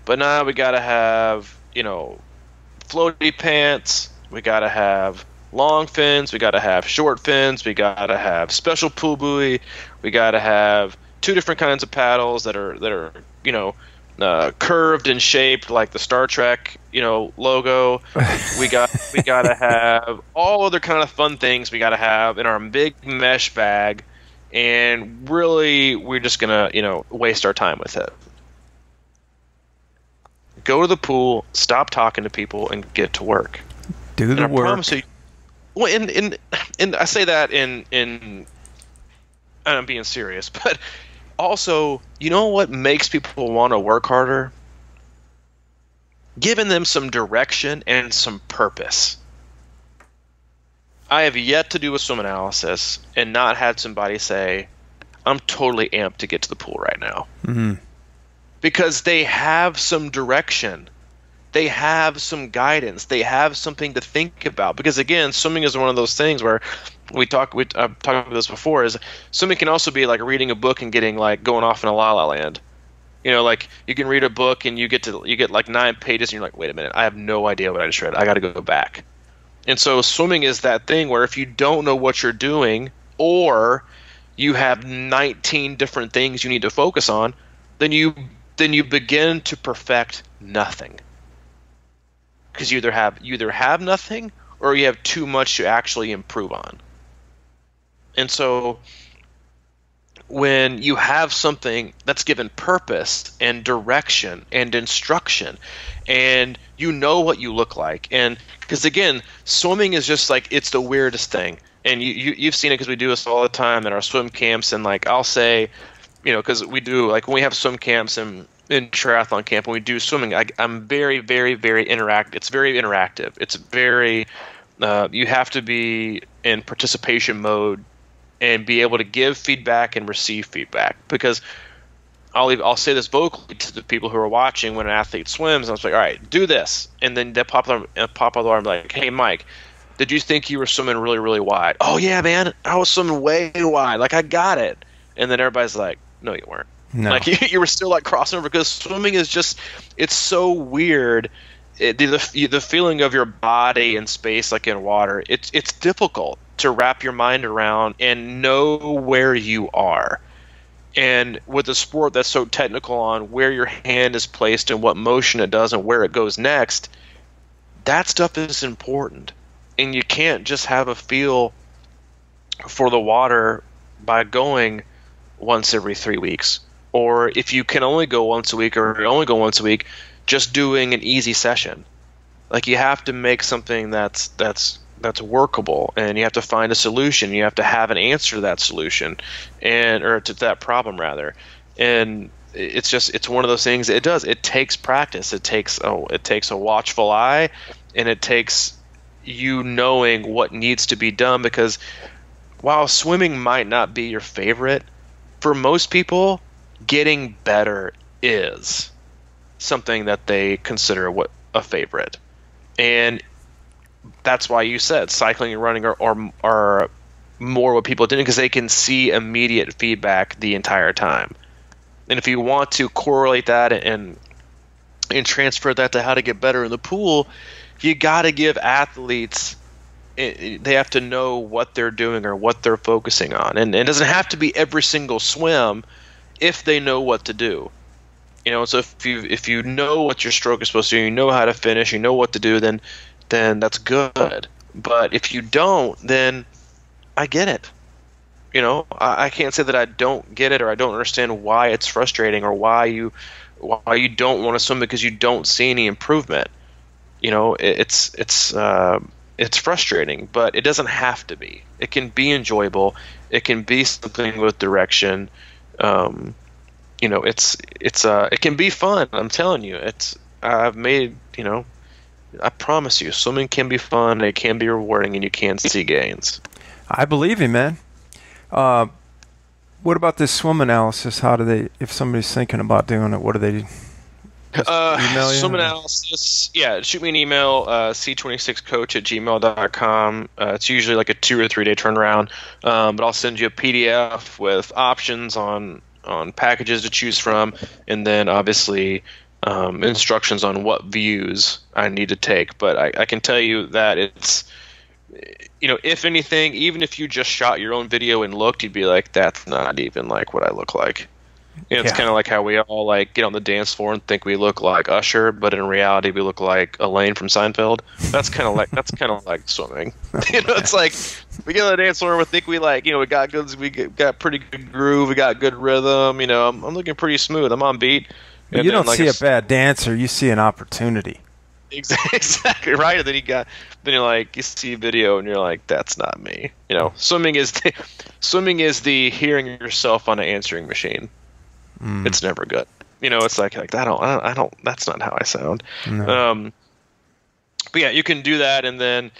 But now we gotta have, floaty pants, we gotta have long fins, we gotta have short fins, we gotta have special pool buoy, we gotta have 2 different kinds of paddles that are curved and shaped like the Star Trek logo. we gotta have all other kind of fun things we gotta have in our big mesh bag, and really we're just gonna waste our time with it. Go to the pool, stop talking to people, and get to work. Do the work. I promise you. Well, and I say that in I'm being serious, but also, you know what makes people want to work harder? Giving them some direction and some purpose. I have yet to do a swim analysis and not had somebody say, I'm totally amped to get to the pool right now. Mm-hmm. Because they have some direction. They have some guidance. They have something to think about. Because again, swimming is one of those things where I've talked about this before, is swimming can also be like reading a book and getting like going off in a la la land. Like you can read a book and you get like 9 pages and you're like, wait a minute, I have no idea what I just read. I got to go back. And so swimming is that thing where if you don't know what you're doing, or you have 19 different things you need to focus on, then you begin to perfect nothing. Because you either have nothing or you have too much to actually improve on. And so when you have something that's given purpose and direction and instruction, and you know what you look like, and because again, swimming is just like, it's the weirdest thing. And you've seen it because we do this all the time in our swim camps. And like I'll say, because we do, like when we have swim camps and in triathlon camp, when we do swimming, I'm very, very, very interactive. It's very interactive. It's very, you have to be in participation mode and be able to give feedback and receive feedback. Because I'll say this vocally to the people who are watching when an athlete swims. I was like, all right, do this. And then they pop out the arm like, hey, Mike, did you think you were swimming really, really wide? Oh, yeah, man, I was swimming way wide. Like, I got it. And then everybody's like, no, you weren't. No. Like you were still like crossing over, because swimming is just, it's so weird. The feeling of your body in space, like in water, it's difficult to wrap your mind around and know where you are. And with a sport that's so technical on where your hand is placed and what motion it does and where it goes next, that stuff is important. And you can't just have a feel for the water by going once every 3 weeks. Or if you can only go once a week or only go once a week, just doing an easy session. Like you have to make something that's workable, and you have to find a solution. You have to have an answer to that solution, or to that problem rather. And it's one of those things. It takes practice. It takes a watchful eye, and it takes you knowing what needs to be done. Because while swimming might not be your favorite, for most people, getting better is something that they consider a favorite. And that's why you said cycling and running are more what people do, because they can see immediate feedback the entire time. And if you want to correlate that and transfer that to how to get better in the pool, you got to give athletes, they have to know what they're doing or what they're focusing on. And it doesn't have to be every single swim if they know what to do. So if you know what your stroke is supposed to do, you know how to finish, you know what to do, then that's good. But if you don't, then I get it. I can't say that I don't get it or I don't understand why it's frustrating or why you don't want to swim because you don't see any improvement. It's frustrating, but it doesn't have to be. It can be enjoyable. It can be something with direction. It can be fun. I'm telling you, I promise you, swimming can be fun, it can be rewarding, and you can see gains. I believe you, man. What about this swim analysis? How do they, if somebody's thinking about doing it, what do Just email you? Swim analysis. Yeah, shoot me an email, c26coach@gmail.com. It's usually like a 2 or 3 day turnaround, but I'll send you a PDF with options on packages to choose from, and then obviously instructions on what views I need to take. But I can tell you that it's, if anything, even if you just shot your own video and looked, you'd be like, that's not even like what I look like. It's kind of like how we all like get on the dance floor and think we look like Usher, but in reality we look like Elaine from Seinfeld. That's kind of like swimming. It's like we get on the dance floor and we think we like, we got pretty good groove, we got good rhythm. I'm looking pretty smooth. I'm on beat. And you don't see a bad dancer, you see an opportunity. Exactly right. And then you see a video and you're like, that's not me. Swimming is the hearing yourself on an answering machine. It's never good. It's like I don't. That's not how I sound. No. But yeah, you can do that, and then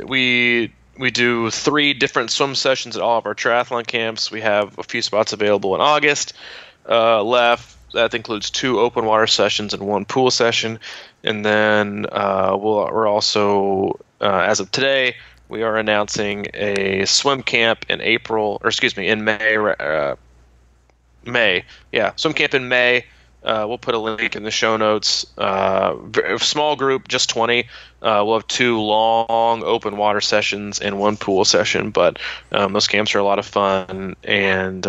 we do 3 different swim sessions at all of our triathlon camps. We have a few spots available in August left. That includes 2 open water sessions and 1 pool session, and then we're also as of today we are announcing a swim camp in May. Yeah, swim camp in May. We'll put a link in the show notes. Small group, just 20. We'll have 2 long open water sessions and 1 pool session. But those camps are a lot of fun, and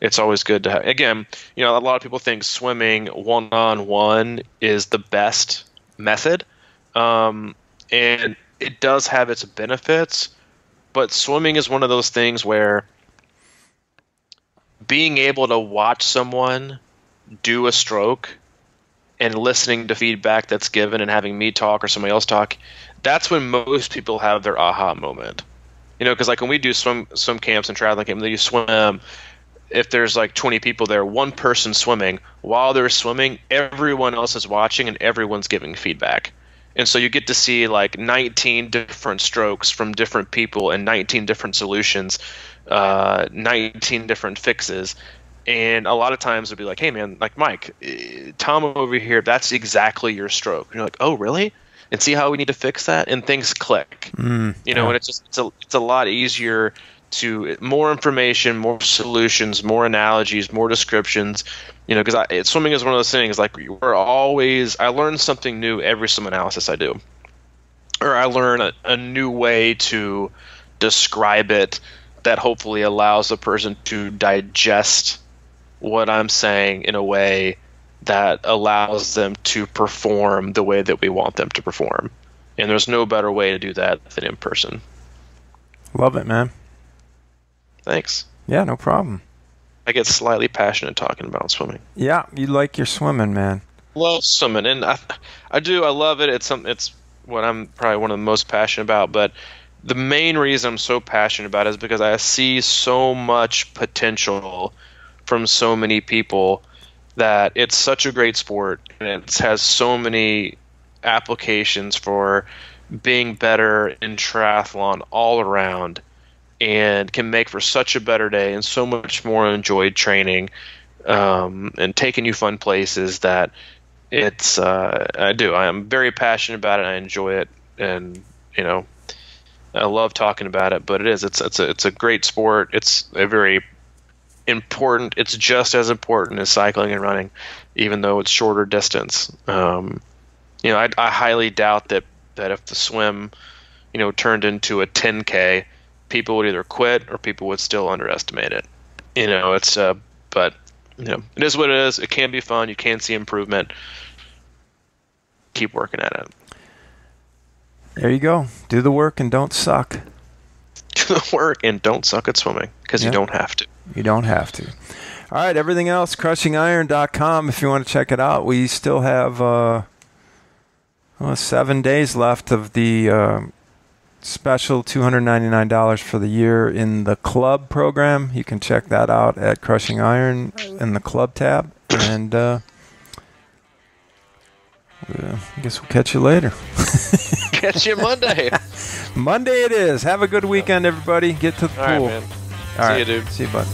it's always good to have. Again, a lot of people think swimming one-on-one is the best method, and it does have its benefits. But swimming is one of those things where being able to watch someone do a stroke and listening to feedback that's given and having me talk or somebody else talk, that's when most people have their aha moment. Because like when we do swim camps and triathlon camps, you swim, if there's like 20 people there, one person swimming, while they're swimming, everyone else is watching and everyone's giving feedback. And so you get to see like 19 different strokes from different people and 19 different solutions, 19 different fixes. And a lot of times it'll be like, hey man, like Mike, Tom over here, that's exactly your stroke. And you're like, oh really? And see how we need to fix that? And things click. And it's a lot easier to more information, more solutions, more analogies, more descriptions. Because swimming is one of those things. Like I learn something new every swim analysis I do, or I learn a new way to describe it that hopefully allows a person to digest what I'm saying in a way that allows them to perform the way that we want them to perform. And there's no better way to do that than in person. Love it, man. Thanks. Yeah, no problem. I get slightly passionate talking about swimming. Yeah, you like your swimming, man. Love swimming, and I do. I love it. It's what I'm probably one of the most passionate about. But the main reason I'm so passionate about it is because I see so much potential from so many people that it's such a great sport, and it has so many applications for being better in triathlon all around, and can make for such a better day and so much more enjoyed training, and taking you fun places that it's I am very passionate about it. I enjoy it, and I love talking about it. But it's a great sport. It's a very important. It's just as important as cycling and running, even though it's shorter distance. I highly doubt that if the swim turned into a 10K, people would either quit or people would still underestimate it. But it is what it is. It can be fun. You can see improvement. Keep working at it. There you go. Do the work and don't suck. Do the work and don't suck at swimming, because you don't have to. You don't have to. All right, everything else, crushingiron.com if you want to check it out. We still have 7 days left of the special $299 for the year in the club program. You can check that out at Crushing Iron in the club tab. And I guess we'll catch you later. Catch you Monday. Monday it is. Have a good weekend, everybody. Get to the pool. All right, man. See you, dude. See you, bud.